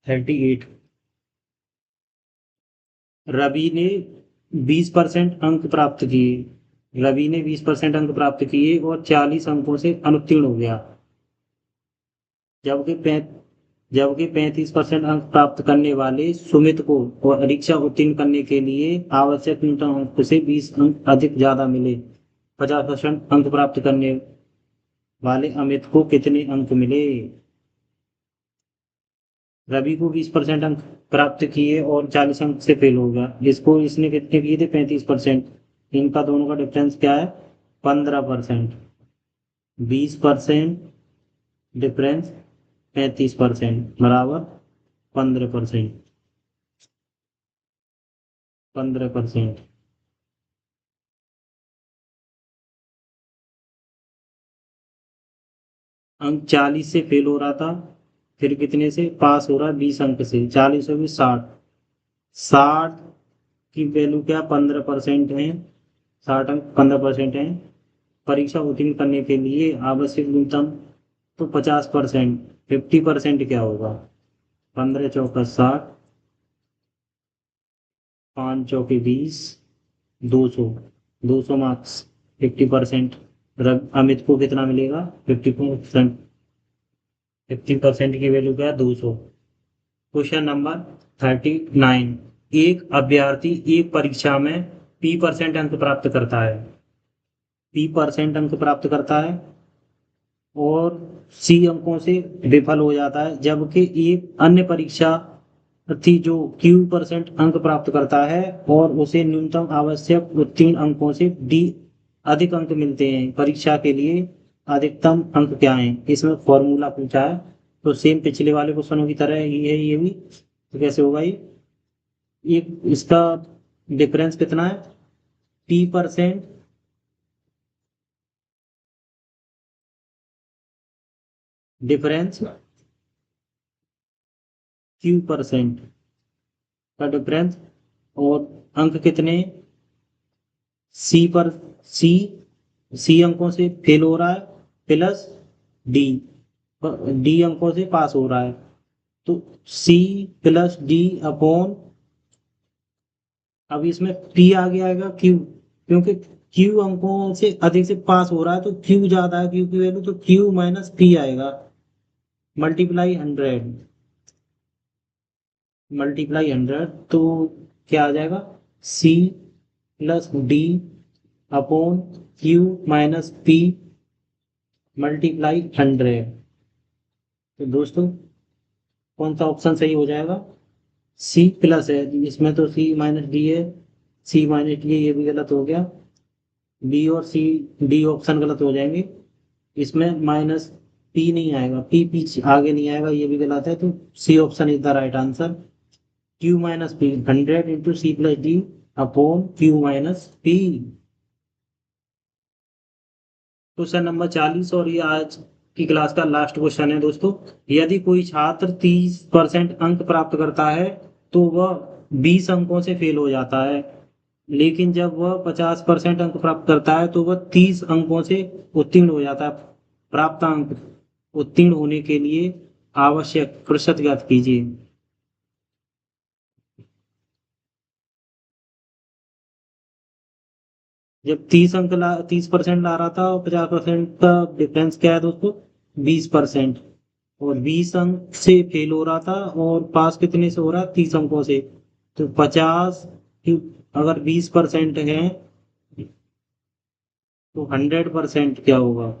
38। रवि ने 20% अंक प्राप्त किए, रवि ने 20% अंक प्राप्त किए और 40 अंकों से अनुत्तीर्ण हो गया, जबकि जबकि 35% अंक प्राप्त करने वाले सुमित को परीक्षा उत्तीर्ण करने के लिए आवश्यक न्यूनतम अंक से 20 अंक अधिक ज्यादा मिले। 50% अंक प्राप्त करने वाले अमित को कितने अंक मिले? रवि को 20% अंक प्राप्त किए और 40 अंक से फेल हो गया, इसको इसने कितने किए थे? 35%। इनका दोनों का डिफरेंस क्या है? 15%। 20% डिफरेंस 35% बराबर 15%। 15%। अंक 40 से फेल हो रहा था, फिर कितने से पास हो रहा है? 20 अंक से। 40 में 60, 60 की वैल्यू क्या? 15% है। 60 अंक 15% है। परीक्षा उत्तीर्ण करने के लिए आवश्यक न्यूनतम तो 50%, 50% क्या होगा? 15 चौका 60, 5 चौके 20, 200, 200 मार्क्स, 50%। अमित को कितना मिलेगा? 50%। 50% की वैल्यू क्या है? 200। Question number 39। एक अभ्यर्थी एक परीक्षा में P% अंक प्राप्त करता है, P% अंक प्राप्त करता है और C अंकों से विफल हो जाता है, जबकि एक अन्य परीक्षा थी जो Q% अंक प्राप्त करता है और उसे न्यूनतम आवश्यक उत्तीर्ण अंकों से D अधिक अंक मिलते हैं। परीक्षा के लिए अधिकतम अंक क्या है? इसमें फॉर्मूला पूछा है, तो सेम पिछले वाले क्वेश्चनों की तरह ही है ये भी। तो कैसे होगा ये? इसका डिफरेंस कितना है? P% डिफरेंस Q% का डिफरेंस, और अंक कितने? सी पर, सी सी अंकों से फेल हो रहा है, प्लस डी, डी अंकों से पास हो रहा है। तो सी प्लस डी अपॉन, अब इसमें पी आगे आएगा क्यू, क्योंकि क्यू अंकों से अधिक से पास हो रहा है तो क्यू ज्यादा है, क्यू की वैल्यू, तो क्यू माइनस पी आएगा, मल्टीप्लाई 100, मल्टीप्लाई 100। तो क्या आ जाएगा? C plus D upon Q minus P multiply 100। तो दोस्तों कौन सा ऑप्शन सही हो जाएगा? सी प्लस है, इसमें तो सी माइनस डी है, सी माइनस डी है, ये भी गलत हो गया। बी और सी, डी ऑप्शन गलत हो जाएंगे। इसमें माइनस पी नहीं आएगा, पी पीछे आगे नहीं आएगा, ये भी गलत है। तो C option is the right answer. Q minus P, 100 × C + D upon Q minus P. Question number 40, और ये आज की क्लास का लास्ट क्वेश्चन है दोस्तों। यदि कोई छात्र 30% अंक प्राप्त करता है तो वह 20 अंकों से फेल हो जाता है, लेकिन जब वह 50% अंक प्राप्त करता है तो वह 30 अंकों से उत्तीर्ण हो जाता है। प्राप्त अंक उत्तीर्ण होने के लिए आवश्यक प्रतिशत ज्ञात कीजिए। जब 30% ला रहा था और 50% का डिफरेंस क्या है दोस्तों? 20%। और 20 अंक से फेल हो रहा था और पास कितने से हो रहा है? 30 अंकों से। तो 50 अगर 20% है तो 100% क्या होगा?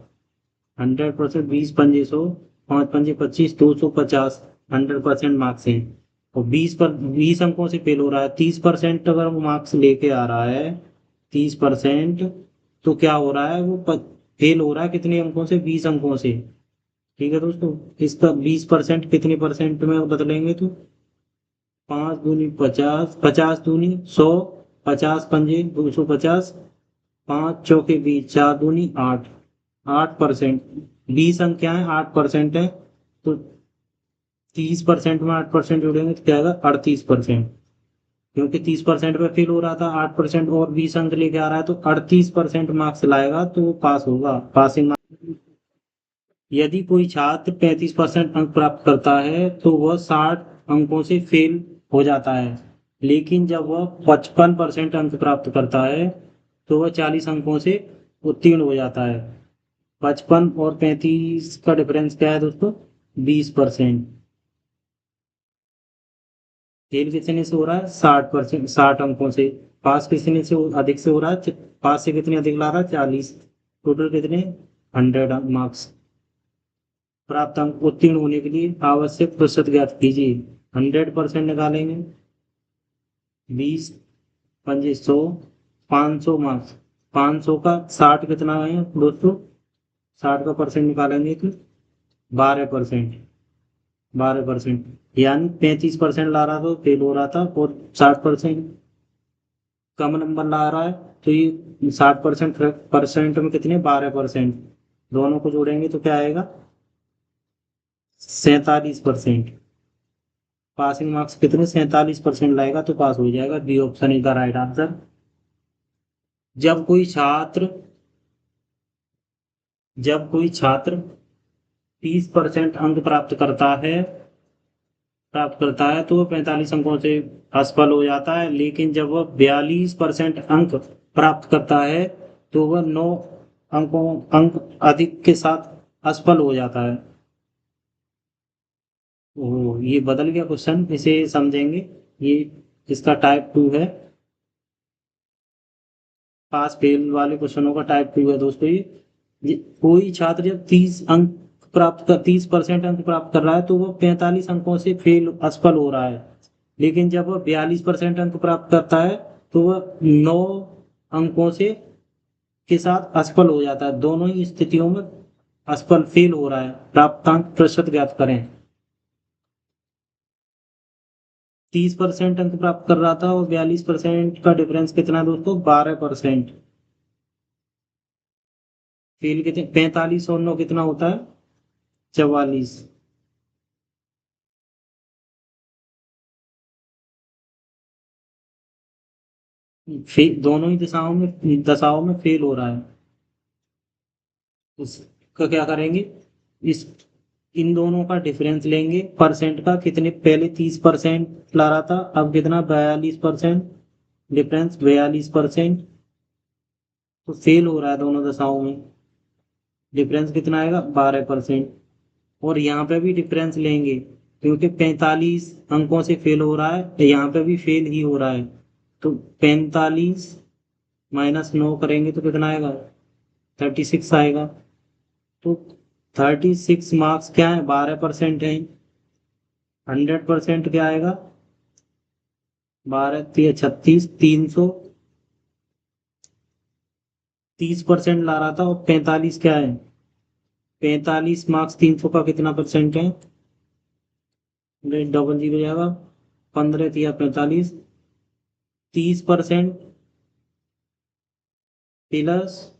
100%, 20 पंजे 100, 5 पंजे 25, 250, 100% मार्क्स हैं। और 20 अंकों से फेल हो रहा है, 30% अगर वो मार्क्स लेके आ रहा है, 30%, तो क्या हो रहा है? वो फेल हो रहा है कितने अंकों से? 20 अंकों से। ठीक है दोस्तों, इसका 20% कितने परसेंट में बदलेंगे? तो 5 दूनी 50, 50 दूनी 100, 50 पंजे 250, 5 चौके 20, 4 दूनी 8, 8%। 20 अंक क्या है? 8% है। तो 30% में 8% जोड़ेंगे तो क्या आएगा? 38%। क्योंकि 30% पे फेल हो रहा था, 8% और 20 अंक लेके आ रहा है, तो 38% मार्क्स लाएगा तो वो पास होगा, पासिंग मार्क्स। यदि कोई छात्र 35% अंक प्राप्त करता है तो वह 60 अंकों से फेल हो जाता है, लेकिन जब वह 55% अंक प्राप्त करता है तो वह 40 अंकों से उत्तीर्ण हो जाता है। 55 और 35 का डिफरेंस क्या है दोस्तों? 20%। फेल कितने से हो रहा है? 60%, 60 अंकों से। पास कितने से अधिक से हो रहा है? पास से कितने अधिक ला रहा है? 40। टोटल कितने? 100 मार्क्स। प्राप्त अंक उत्तीर्ण होने के लिए आवश्यक प्रतिशत ज्ञात कीजिए। 100% निकालेंगे, 20 पंजे 100, 500 मार्क्स। 500 का 60 कितना है दोस्तों? 60 का परसेंट निकालेंगे तो 12%। 12%, यानी 35% ला रहा था तो फेल हो रहा था, और 60% कम नंबर ला रहा है, तो ये 60% परसेंट में कितने? 12%। दोनों को जोड़ेंगे तो क्या आएगा? 47%। पासिंग मार्क्स कितने? 47% लाएगा तो पास हो जाएगा। B option is the right answer. जब कोई छात्र जब कोई छात्र 30% अंक प्राप्त करता है तो वह 45 अंकों से असफल हो जाता है, लेकिन जब वह 42% अंक प्राप्त करता है तो वह 9 अंक अधिक के साथ असफल हो जाता है। ये बदल गया क्वेश्चन, इसे समझेंगे। ये इसका टाइप 2 है। पास फेल वाले क्वेश्चनों का टाइप 2 है दोस्तों कोई छात्र जब 30% अंक प्राप्त कर रहा है तो वो 45 अंकों से फेल असफल हो रहा है, लेकिन जब वह 42% अंक प्राप्त करता है तो वह 9 अंकों से के साथ असफल हो जाता है। दोनों ही स्थितियों में असफल फेल हो रहा है। प्राप्तांक प्रतिशत ज्ञात करें। 30% अंक प्राप्त कर रहा था और 42% का डिफरेंस कितना दोस्तों? 12%। फेल कितने? 45 और 9 कितना होता है? 44। दोनों ही दशाओं में फेल हो रहा है। उसका क्या करेंगे? इस इन दोनों का डिफरेंस लेंगे परसेंट का। कितने? पहले 30% ला रहा था, अब कितना? 42%। डिफरेंस 42%। तो फेल हो रहा है दोनों दशाओं में। डिफरेंस कितना आएगा? 12%। और यहाँ पे भी डिफरेंस लेंगे, क्योंकि 45 अंकों से फेल हो रहा है, तो यहाँ पे भी फेल ही हो रहा है। तो 45 - 9 करेंगे तो कितना आएगा? 36 आएगा। तो 36 मार्क्स क्या है? 12% है। 100% क्या आएगा? 12 × 3 = 36, 300। 30% ला रहा था, और 45 क्या है? 45 मार्क्स 300 का कितना परसेंट है? डबल जीरो जाएगा। 15 × 3 = 45। 30% प्लस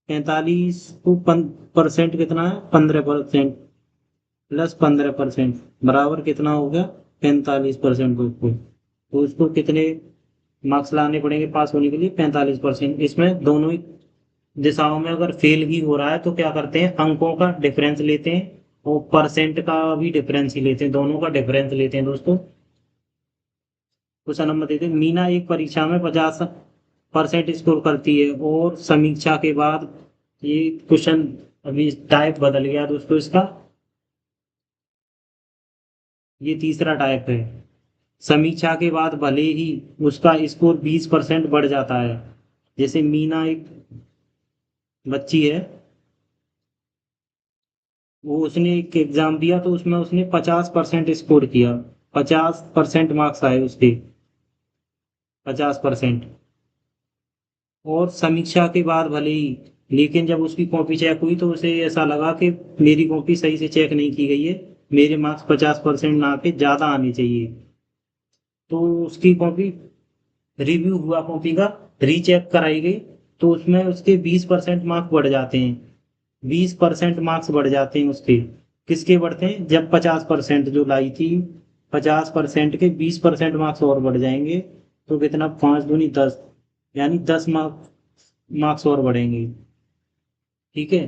45% कितना है? 15%। प्लस 15% बराबर कितना हो गया? 45% को। तो उसको कितने मार्क्स लाने पड़ेंगे पास होने के लिए? 45%। इसमें दोनों ही दिशाओं में अगर फेल ही हो रहा है तो क्या करते हैं? अंकों का डिफरेंस लेते हैं, और परसेंट का भी डिफरेंस ही लेते हैं, दोनों का डिफरेंस लेते हैं दोस्तों। क्वेश्चन नंबर देते हैं। मीना एक परीक्षा में 50% स्कोर करती है और समीक्षा के बाद, ये क्वेश्चन अभी टाइप बदल गया दोस्तों इसका। ये तीसरा टाइप है। समीक्षा के बाद भले ही उसका स्कोर 20% बढ़ जाता है। जैसे मीना एक बच्ची है, वो उसने एक एग्जाम दिया तो उसमें उसने 50% स्कोर किया, 50% मार्क्स आए उसके, 50%। और समीक्षा के बाद भले ही, लेकिन जब उसकी कॉपी चेक हुई तो उसे ऐसा लगा कि मेरी कॉपी सही से चेक नहीं की गई है, मेरे मार्क्स 50% ना के ज़्यादा आने चाहिए। तो उसकी कॉपी रिव्यू हुआ, कॉपी का रीचेक कराई गई, तो उसमें उसके 20% मार्क्स बढ़ जाते हैं। 20% मार्क्स बढ़ जाते हैं उसके। किसके बढ़ते हैं? जब 50% जो लाई थी, 50% के 20% मार्क्स और बढ़ जाएंगे, तो कितना, 5 दूनी 10, यानी 10 मार्क्स और बढ़ेंगे। ठीक है।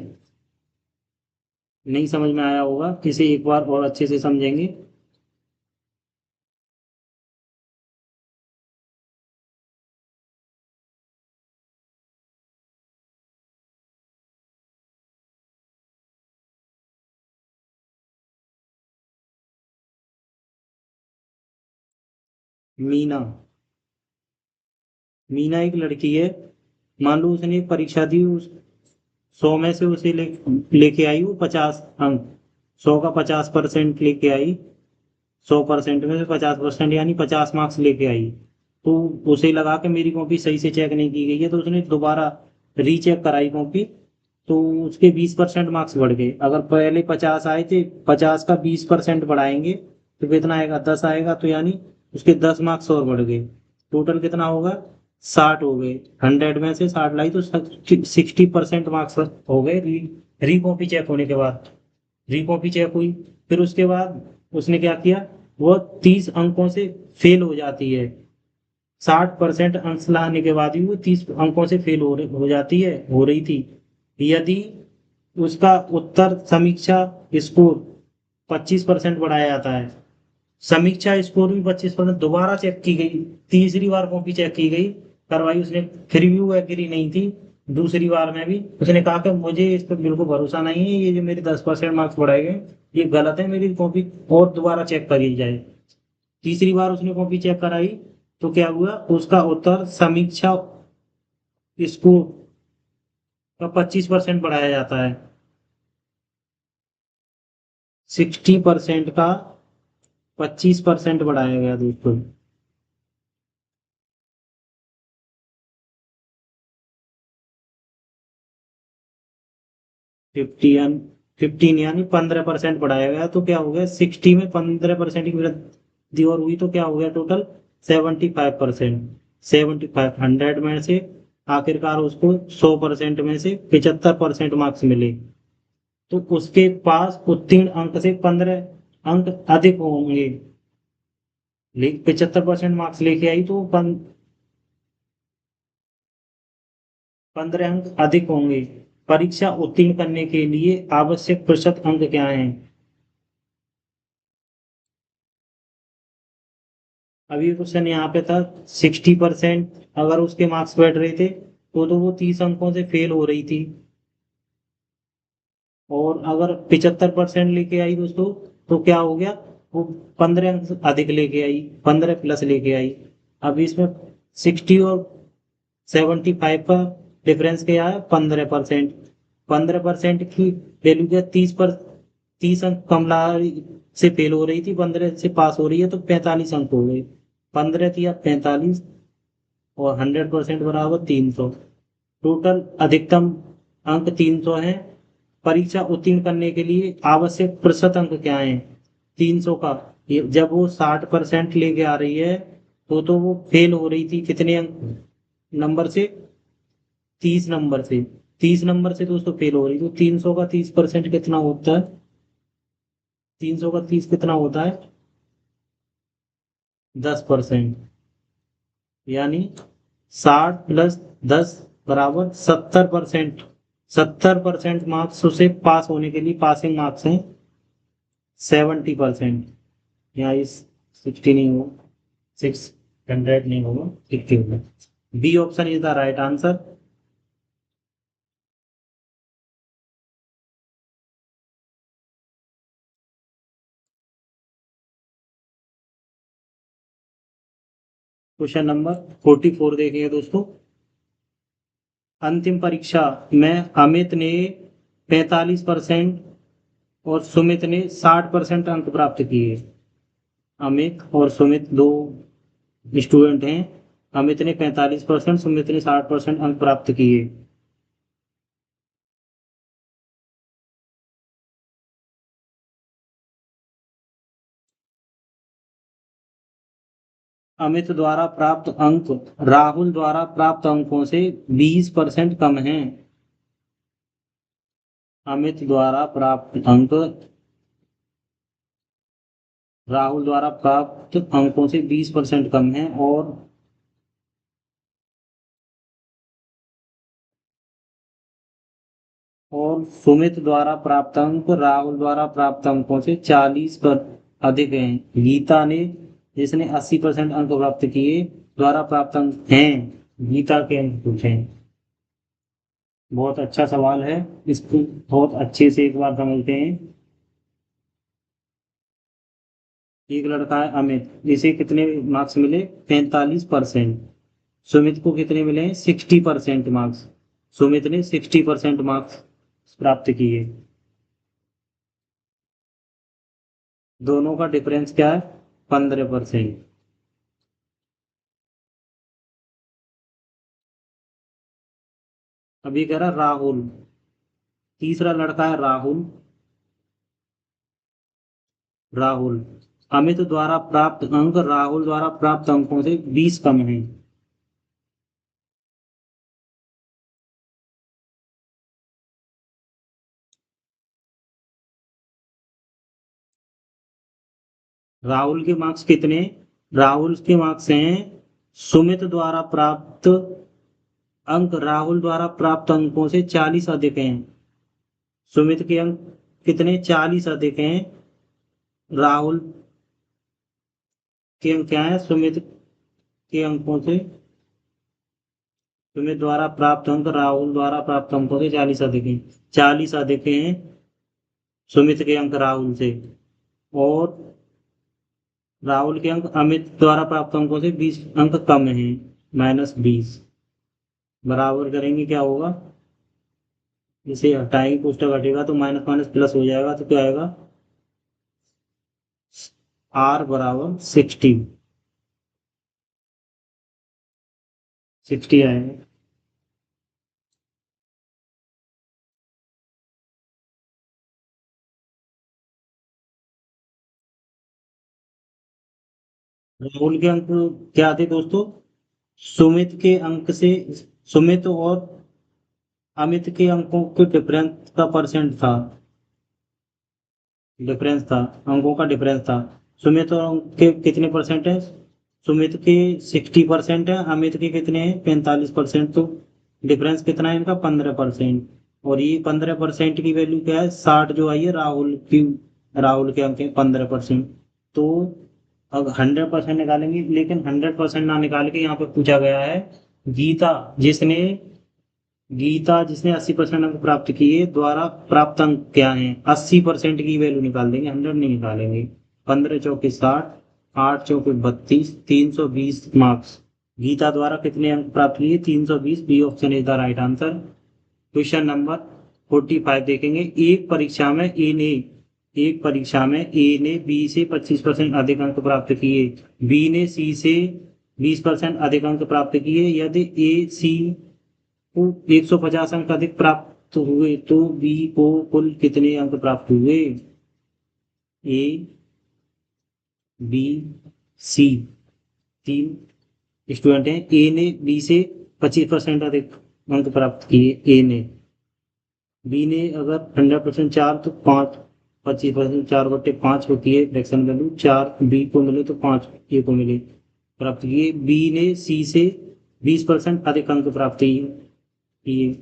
नहीं समझ में आया होगा, इसे एक बार और अच्छे से समझेंगे। मीना, मीना एक लड़की है। मान लो उसने एक परीक्षा दी, उस 100 में से उसे लेके आई वो 50 अंक। 100 का 50% लेके आई, 100% में से 50%, यानी 50 मार्क्स लेके आई। तो उसे लगा कि मेरी कॉपी सही से चेक नहीं की गई है, तो उसने दोबारा रीचेक कराई कॉपी। तो उसके 20% मार्क्स बढ़ गए। अगर पहले 50 आए थे, 50 का 20% बढ़ाएंगे तो कितना आएगा? 10 आएगा, तो यानी उसके 10 मार्क्स और बढ़ गए। टोटल कितना होगा? 60 हो गए। 100 में से 60 लाई तो 60% मार्क्स हो गए री कॉपी चेक होने के बाद। री कॉपी चेक हुई, फिर उसके बाद उसने क्या किया, वो 30 अंकों से फेल हो जाती है। 60% अंक लाने के बाद भी वो 30 अंकों से फेल हो जाती है, हो रही थी। यदि उसका उत्तर समीक्षा स्कोर 25% बढ़ाया जाता है, समीक्षा स्कोर भी 25% दोबारा चेक की गई, तीसरी बार कॉपी चेक की गई, करवाई उसने, फिर भी वो एग्री नहीं थी। दूसरी बार में भी उसने कहा कि मुझे इस पर बिल्कुल भरोसा नहीं है, ये जो मेरे 10% मार्क्स बढ़ाए गए ये गलत है, मेरी कॉपी और दोबारा चेक करी जाए। तीसरी बार उसने कॉपी चेक कराई, तो क्या हुआ, उसका उत्तर समीक्षा स्कोर का 25% बढ़ाया जाता है। 60% का 25% बढ़ाया गया दोस्तों। 15, 15 यानी 15% बढ़ाया गया, तो क्या हो गया, 60 में 15% की वृद्धि और हुई, तो क्या हो गया टोटल? 75%। 75, 100 में से आखिरकार उसको 100% में से 75% मार्क्स मिले। तो उसके पास उत्तीर्ण अंक से 15 अंक अधिक होंगे। लेकिन 75% मार्क्स लेके आई तो 15 अंक अधिक होंगे। परीक्षा उत्तीर्ण करने के लिए आवश्यक प्रतिशत अंक क्या हैं? अभी क्वेश्चन यहाँ पे था, 60% अगर उसके मार्क्स बैठ रहे थे तो वो 30 अंकों से फेल हो रही थी। और अगर 75% लेके आई दोस्तों, तो क्या हो गया, वो 15 अंक अधिक लेके आई, 15 प्लस लेके आई। अब इसमें 60 और 75 का डिफरेंस क्या है? 15%। 15% की वैल्यू क्या, 30 अंक कमला से फेल हो रही थी, 15 से पास हो रही है, तो 45 अंक हो गए। 15 या 45, और 100% बराबर 300। टोटल अधिकतम अंक 300 है। परीक्षा उत्तीर्ण करने के लिए आवश्यक प्रतिशत अंक क्या है? 300 का। जब वो 60% लेके आ रही है, तो वो फेल हो रही थी कितने अंक नंबर से? 30 नंबर से। 30 नंबर से दोस्तों फेल हो रही, तो 300 का 30% कितना होता है? 300 का 30 कितना होता है? 10%। यानी 60 + 10 बराबर 70%। 70% मार्क्स उसे पास होने के लिए पासिंग मार्क्स हैं। 70%। यहाँ इस 60 नहीं हो, 600 नहीं होगा, 50 होगा। B option is the right answer. Question number 44 देखेंगे दोस्तों। अंतिम परीक्षा में अमित ने 45% और सुमित ने 60% अंक प्राप्त किए। अमित और सुमित दो स्टूडेंट हैं। अमित ने 45%, सुमित ने 60% अंक प्राप्त किए। अमित द्वारा प्राप्त अंक राहुल द्वारा प्राप्त अंकों से 20% कम हैं। अमित द्वारा प्राप्त अंक राहुल द्वारा प्राप्त अंकों से 20% कम हैं, और सुमित द्वारा प्राप्त अंक राहुल द्वारा प्राप्त अंकों से 40 पर अधिक हैं। गीता ने, जिसने 80% अंक प्राप्त किए, द्वारा प्राप्त अंक हैं। गीता के अंक पूछे हैं। बहुत अच्छा सवाल है, इसको बहुत अच्छे से एक बार समझते हैं। एक लड़का है अमित, जिसे कितने मार्क्स मिले? 45%। सुमित को कितने मिले? 60% मार्क्स। सुमित ने 60% मार्क्स प्राप्त किए। दोनों का डिफरेंस क्या है? 15%। अभी कह रहा राहुल, तीसरा लड़का है राहुल। राहुल, अमित द्वारा प्राप्त अंक राहुल द्वारा प्राप्त अंकों से 20 कम है। राहुल के मार्क्स कितने? राहुल के मार्क्स हैं, सुमित द्वारा प्राप्त अंक राहुल द्वारा प्राप्त अंकों से 40 अधिक हैं। सुमित के अंक कितने? 40 अधिक हैं। राहुल के अंक क्या है? सुमित के अंकों से, सुमित द्वारा प्राप्त अंक राहुल द्वारा प्राप्त अंकों से 40 अधिक हैं। 40 अधिक हैं सुमित के अंक राहुल से, और राहुल के अंक अमित द्वारा प्राप्त अंकों से 20 अंक कम हैं, -20। बराबर करेंगे, क्या होगा? इसे हटाएंगे, कोष्टक हटेगा तो माइनस माइनस प्लस हो जाएगा, तो क्या आएगा? R बराबर 60। 60 आएगा। राहुल के अंक क्या थे दोस्तों? सुमित के अंक से, सुमित और अमित के अंकों के डिफरेंस का परसेंट था। डिफरेंस था, अंकों का डिफरेंस था। सुमित और अंक के कितने परसेंट है? सुमित के 60% है, अमित के कितने हैं? 45%। तो डिफरेंस कितना है इनका? 15%। और ये 15% की वैल्यू क्या है? 60 जो आई है राहुल की, राहुल के अंक है 15%। तो अब 100% निकालेंगे, लेकिन 100% ना निकाल के यहाँ पे पूछा गया है गीता, जिसने गीता जिसने 80% अंक प्राप्त किए, द्वारा प्राप्त अंक क्या है? 80% की वैल्यू निकाल देंगे, 100 नहीं निकालेंगे। 15 चौके 60, 8 चौके 32, 320 मार्क्स। गीता द्वारा कितने अंक प्राप्त किए? 320। B option is the right answer. Question number 45 देखेंगे। एक परीक्षा में ए ने बी से 25% अधिक अंक प्राप्त किए। बी ने सी से 20% अधिक अंक प्राप्त किए। यदि ए सी को 150 अंक अधिक प्राप्त हुए, तो बी को कुल कितने अंक प्राप्त हुए? ए, बी, सी, तीन स्टूडेंट हैं। ए ने बी से 25% अधिक अंक प्राप्त किए। ए ने, बी ने अगर 100% 4, तो 5, 25% 4/5 होती है फ्रैक्शन वैल्यू। 4 बी को मिले तो 5 ए को मिले, प्राप्त किए। बी ने सी से 20% अधिक अंक प्राप्त किए।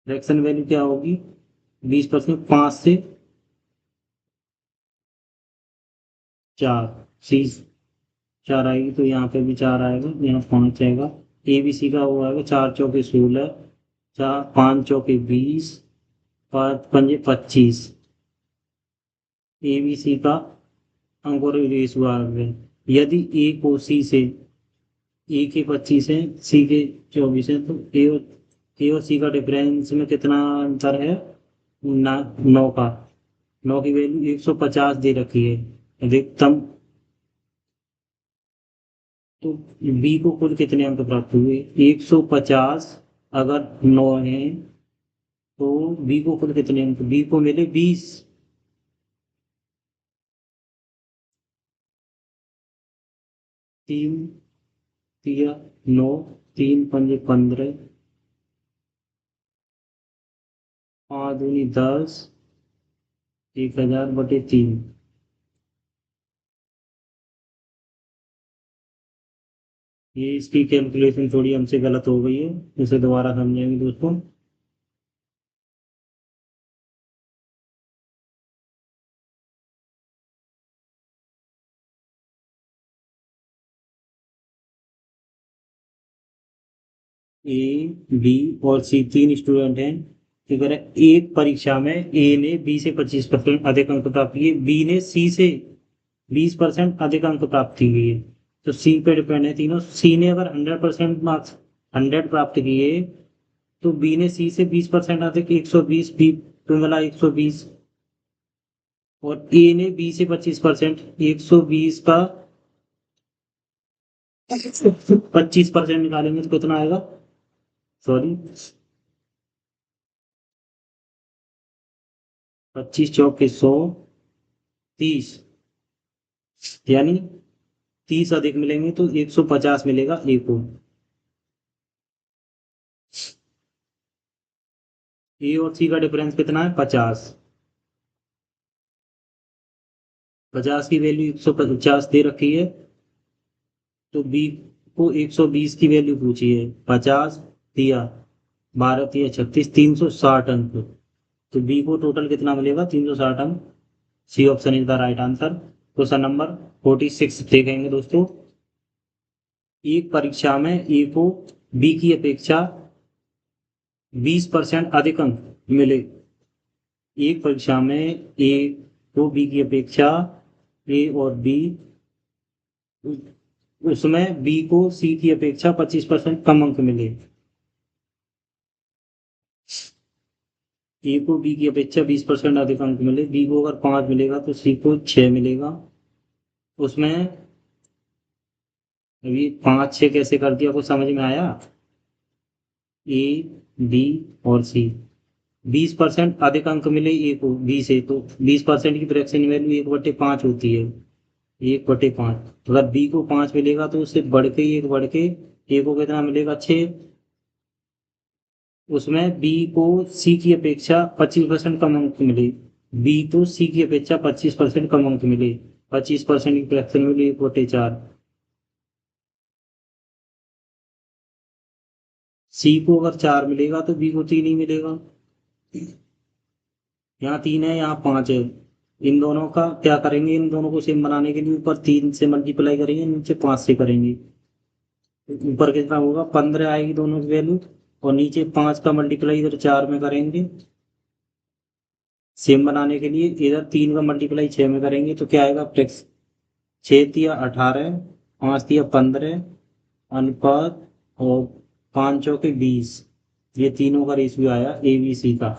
फ्रैक्शन वैल्यू क्या होगी? 20%, 5 से 4, सी 4 आएगी, तो यहाँ पे भी 4 आएगा, यहाँ 5 आएगा। ए बी सी का वो आएगा 4 चौके 16, 5 चौके 20, 5 पंजे 25। ए बी सी का अंकों रेस हुआ है। यदि ए को सी से, ए के 25 है, सी के 24 है, तो ए और सी का डिफरेंस में कितना अंतर है? 9 का। 9 की वैल्यू 150 दे रखी है अधिकतम। तो बी को कुल कितने अंक प्राप्त हुए? 150 अगर 9 है तो बी को कुल कितने अंक? बी को मिले 20। 3 तिया 9, 3 पंजे 15, 5 दूनी 10, 1000/3। ये इसकी कैलकुलेशन थोड़ी हमसे गलत हो गई है, इसे दोबारा समझेंगे दोस्तों। ए, बी और सी तीन स्टूडेंट हैं। अगर एक परीक्षा में ए ने बी से 25% अधिक अंक प्राप्त किए, बी ने सी से 20% अधिक अंक प्राप्त किए, तो सी पे डिपेंड है तीनों। सी ने अगर 100% मार्क्स 100 प्राप्त किए, तो बी ने सी से 20% अधिक 120, बी तो मिला 120। और ए ने बी से 25%, 120 का 25% निकालेंगे तो कितना आएगा? सॉरी, 25 चौके 100, 30, यानी 30 अधिक मिलेंगे तो 150 मिलेगा ए को। ए और सी का डिफरेंस कितना है? 50। 50 की वैल्यू 150 दे रखी है, तो बी को 120 की वैल्यू पूछी है। 50 दिया, 12 दिया 36, 360 अंक। तो बी को टोटल कितना मिलेगा? 360 अंक। C option is the right answer. Question number 46 देखेंगे दोस्तों। एक परीक्षा में ए को बी की अपेक्षा 20% अधिक अंक मिले। एक परीक्षा में ए को बी की अपेक्षा, ए और बी, उसमें बी को सी की अपेक्षा 25% कम अंक मिले। ए को बी की अपेक्षा 20% अधिक अंक मिले, बी को अगर 5 मिलेगा तो सी को 6 मिलेगा। उसमें अभी 5 6 कैसे कर दिया, कुछ समझ में आया? ए, बी और सी, 20% अधिक अंक मिले ए को बी से, तो 20% की फ्रैक्शन वैल्यू 1/5 होती है। 1/5। अगर बी को 5 मिलेगा तो उससे बढ़ के एक बढ़ के ए को कितना मिलेगा? 6। उसमें बी को सी की अपेक्षा 25% कम अंक मिले, बी तो सी की अपेक्षा 25% कम अंक मिले। 25% की फ्रैक्शन मिली 1/4। सी को अगर 4 मिलेगा तो बी को 3 ही मिलेगा। यहाँ 3 है, यहाँ 5 है। इन दोनों का क्या करेंगे? इन दोनों को सेम बनाने के लिए ऊपर 3 से मल्टीप्लाई करेंगे, नीचे 5 से करेंगे। ऊपर कितना होगा? 15 आएगी दोनों की वैल्यू। और नीचे 5 का मल्टीप्लाई इधर 4 में करेंगे सेम बनाने के लिए। इधर 3 का मल्टीप्लाई 6 में करेंगे तो क्या आएगा? फ्लेक्स 6 तिया 18, 5 तिया 15, अनुपात, और 5 चौके 20। ये तीनों का रेशियो आया ए बी सी का।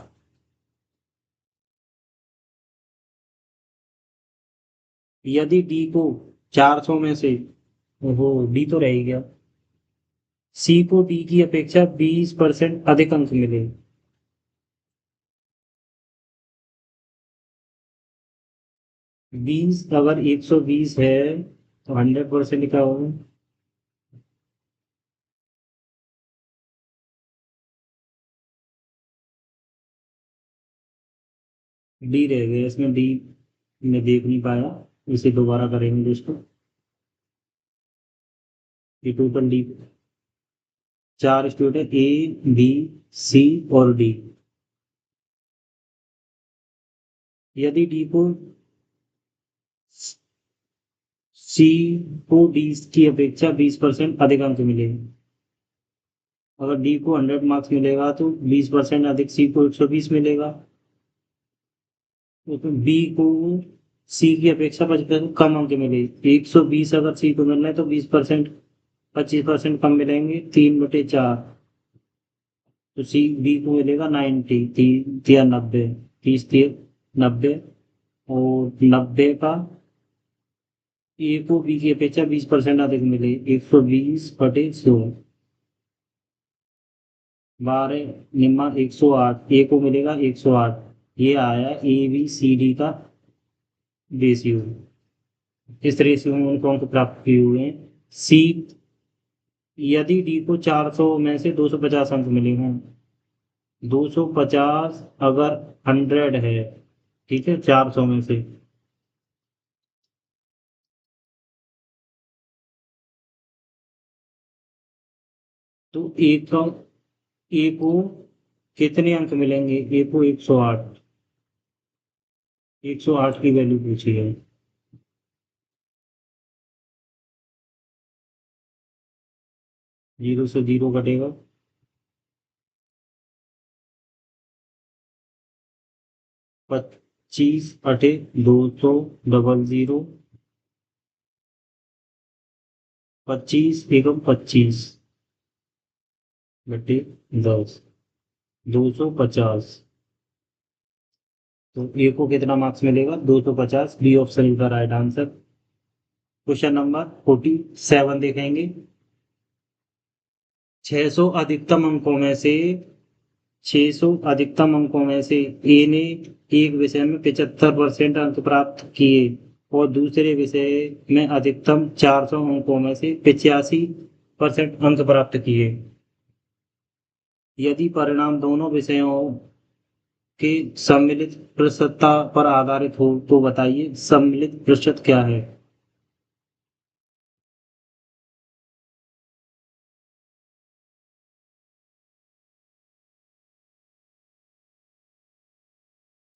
यदि डी को 400 में से, वो डी तो रह ही गया, सी को डी की अपेक्षा 20% अधिक अंक मिले। 20 अगर 120 है तो 100% क्या होगा? डी रह गया इसमें, डी में देख नहीं पाया, इसे दोबारा करेंगे दोस्तों। ये टोटल डी, 4 स्टूडेंट ए, बी, सी और डी। यदि डी को सी को डी की अपेक्षा 20% अधिक अंक मिले। अगर डी को 100 मार्क्स मिलेगा तो 20% अधिक सी को 120 मिलेगा। उसमें बी को सी की अपेक्षा 25% कम अंक मिले। 120 अगर सी को मिल रहे हैं तो 20%, 25% कम मिलेंगे, 3/4। तो सी बी को मिलेगा 90, 3 90, 30 90, और 90 का ए को बी की अपेक्षा 20% अधिक मिले, 120/100। 12 निम्मा 108, ए को मिलेगा 108। ये आया ए बी सी डी का रेशियो। इस रेशियो में उनको अंक प्राप्त किए हुए हैं। सी, यदि डी को 400 में से 250 अंक मिले हों, 250 अगर 100 है, ठीक है, 400 में से, तो ए को कितने अंक मिलेंगे? ए को 108, 108 की वैल्यू पूछी है। 0 से 0 कटेगा, 25 200 00, 25 एकम 25 बटे 10, 250। तो ए को कितना मार्क्स मिलेगा? 250। बी ऑप्शन का राइट आंसर। क्वेश्चन नंबर 47 देखेंगे। 600 अधिकतम अंकों में से 600 अधिकतम अंकों में से ए ने एक विषय में 75% अंक प्राप्त किए और दूसरे विषय में अधिकतम 400 अंकों में से 85% अंक प्राप्त किए। यदि परिणाम दोनों विषयों के सम्मिलित प्रतिशतता पर आधारित हो तो बताइए सम्मिलित प्रतिशत क्या है?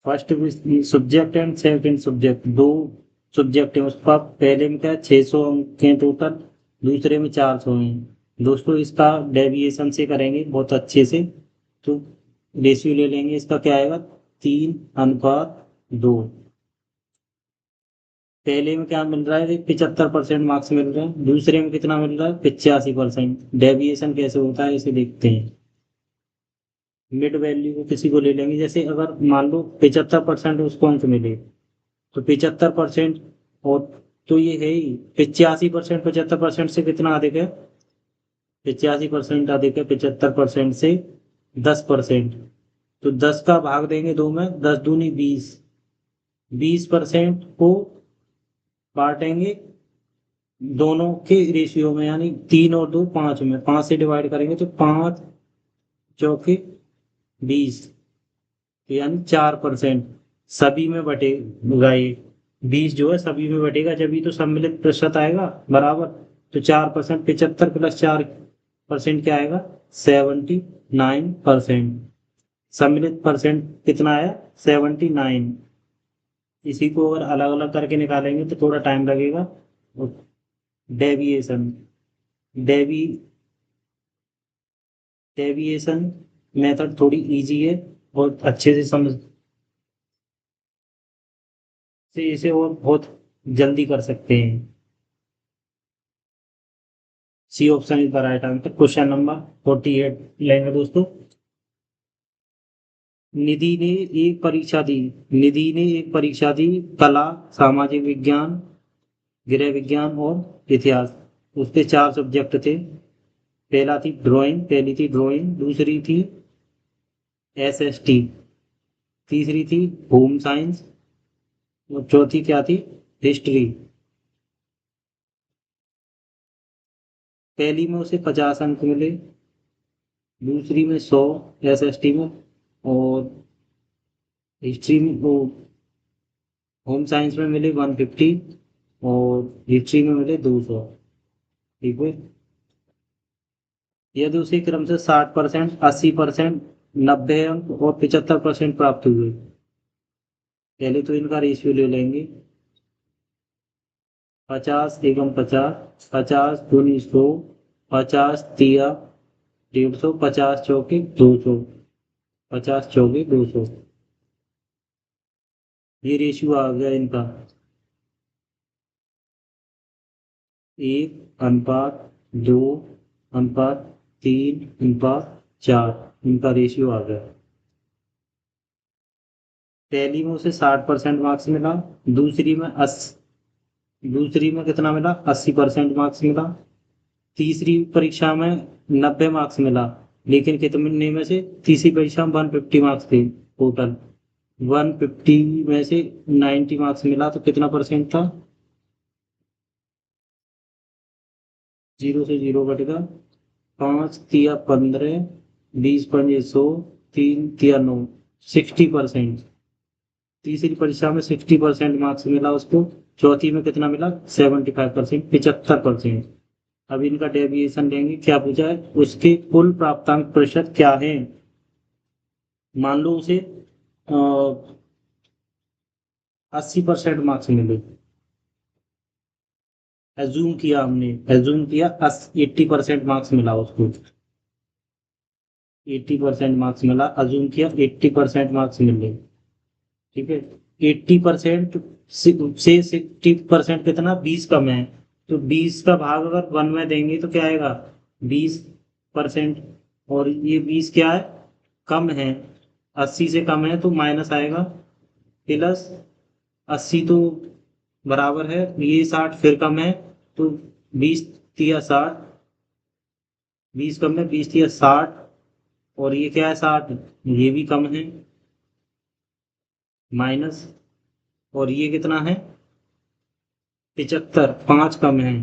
First subject and second subject, दो सब्जेक्ट है उसका। पहले में क्या है, 600 अंक हैं टोटल, दूसरे में 400 हैं। दोस्तों इसका डेविएशन से करेंगे बहुत अच्छे से, तो रेशियो ले लेंगे। इसका क्या आएगा? 3:2। पहले में क्या मिल रहा है? 75% मार्क्स मिल रहे हैं। दूसरे में कितना मिल रहा है? 85%। डेविएशन कैसे होता है इसे देखते हैं। मिड वैल्यू को किसी को ले लेंगे, जैसे अगर मान लो 75% उसको अंक मिले, तो 75%, और तो ये है ही 85%, 75% से कितना अधिक है? 85% अधिक है 75% से 10%। तो 10 का भाग देंगे दो में, 10 दूनी 20, 20% को बांटेंगे दोनों के रेशियो में, यानी 3 और 2 5 में, 5 से डिवाइड करेंगे तो 5 × 20, यानी 4%। सभी में बटेगा ये 20 जो है सभी में बटेगा, जब ही तो सम्मिलित प्रतिशत आएगा बराबर। तो 4%, 75 + 4% क्या आएगा? 79%। सम्मिलित परसेंट कितना आया? 79। इसी को अगर अलग अलग करके निकालेंगे तो थोड़ा टाइम लगेगा। डेविएशन, डेवी डेविएशन मेथड थोड़ी इजी है, बहुत अच्छे से समझ से इसे और बहुत जल्दी कर सकते हैं। C option is the right answer. Question number 48 लेंगे दोस्तों। निधि ने एक परीक्षा दी निधि ने एक परीक्षा दी, कला, सामाजिक विज्ञान, गृह विज्ञान और इतिहास। उसके 4 सब्जेक्ट थे। पहली थी ड्राइंग, दूसरी थी एसएसटी, तीसरी थी होम साइंस, और चौथी क्या थी? हिस्ट्री। पहली में उसे 50 अंक मिले, दूसरी में 100 एसएसटी में, और हिस्ट्री में वो होम साइंस में मिले 150, और हिस्ट्री में मिले 200। ठीक है। यदि उसी क्रम से 60%, 80%, 90 अंक और 75% प्राप्त हुए, पहले तो इनका रेशियो ले लेंगे। 50 एकम 50, 50 दूनी 100, 50 तिया 150, 50 चौके 200, 50 चौके 200। ये रेशियो आ गया इनका। 1:2:3:4 इनका रेशियो आ गया। पहली में उसे 60% मार्क्स मिला, दूसरी में कितना मिला, 80% मार्क्स मिला, तीसरी परीक्षा में 90 मार्क्स मिला, लेकिन कितने में से, तीसरी परीक्षा में 150 मार्क्स थे टोटल, 150 में से 90 मार्क्स मिला तो कितना परसेंट था, 0 से 0 कटेगा, 5×3=15, 20×5=100, 3×3=9, 60%। तीसरी परीक्षा में 60% मार्क्स मिला उसको, चौथी में कितना मिला, 75%, 75%। अब इनका डेविएशन लेंगे, क्या पूछा है, उसके कुल प्राप्तांक प्रतिशत क्या है। मान लो उसे 80% मार्क्स मिले, एज्यूम किया हमने, एज्यूम किया 80% मार्क्स मिला उसको, 80% मार्क्स मिला, अज्यूम किया 80% मार्क्स मिले, ठीक है। 80% से 60% कितना, 20 कम है, तो 20 का भाग अगर 1 में देंगे तो क्या आएगा, 20%। और ये 20 क्या है, कम है, 80 से कम है तो माइनस आएगा, प्लस 80 तो बराबर है, ये 60 फिर कम है, तो 20×3=60, 20 कम है, 20×3=60, और ये क्या है, 60, ये भी कम है, माइनस, और ये कितना है, 75, 5 कम है,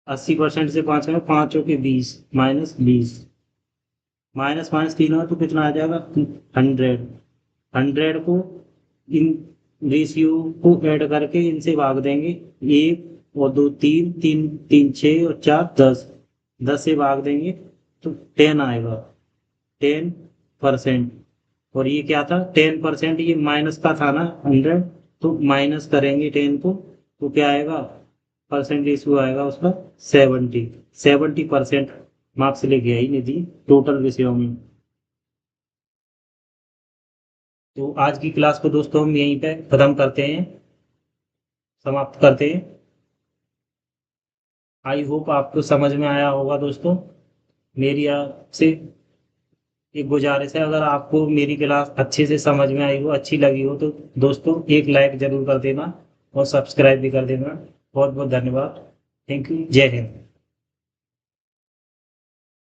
80% से 5 कम है, 5×4=20, -20, माइनस माइनस 3 है तो कितना आ जाएगा, 100। 100 को इन रेशियो को ऐड करके इनसे भाग देंगे, 1 और 2 3, 3 3 6 और 4 10, 10 से भाग देंगे तो 10 आएगा, 10%। और ये क्या था, 10%, ये माइनस का था ना 100, तो माइनस करेंगे 10 को, तो क्या आएगा, परसेंट रेशियो आएगा उसका 70% मार्क्स लेके आई निधि टोटल विषयों में। तो आज की क्लास को दोस्तों हम यहीं पे खत्म करते हैं, समाप्त करते हैं। आई होप आपको समझ में आया होगा दोस्तों। मेरी आपसे एक गुजारिश है, अगर आपको मेरी क्लास अच्छे से समझ में आई हो, अच्छी लगी हो, तो दोस्तों एक लाइक जरूर कर देना और सब्सक्राइब भी कर देना। बहुत बहुत धन्यवाद। Thank you. जय हिंद।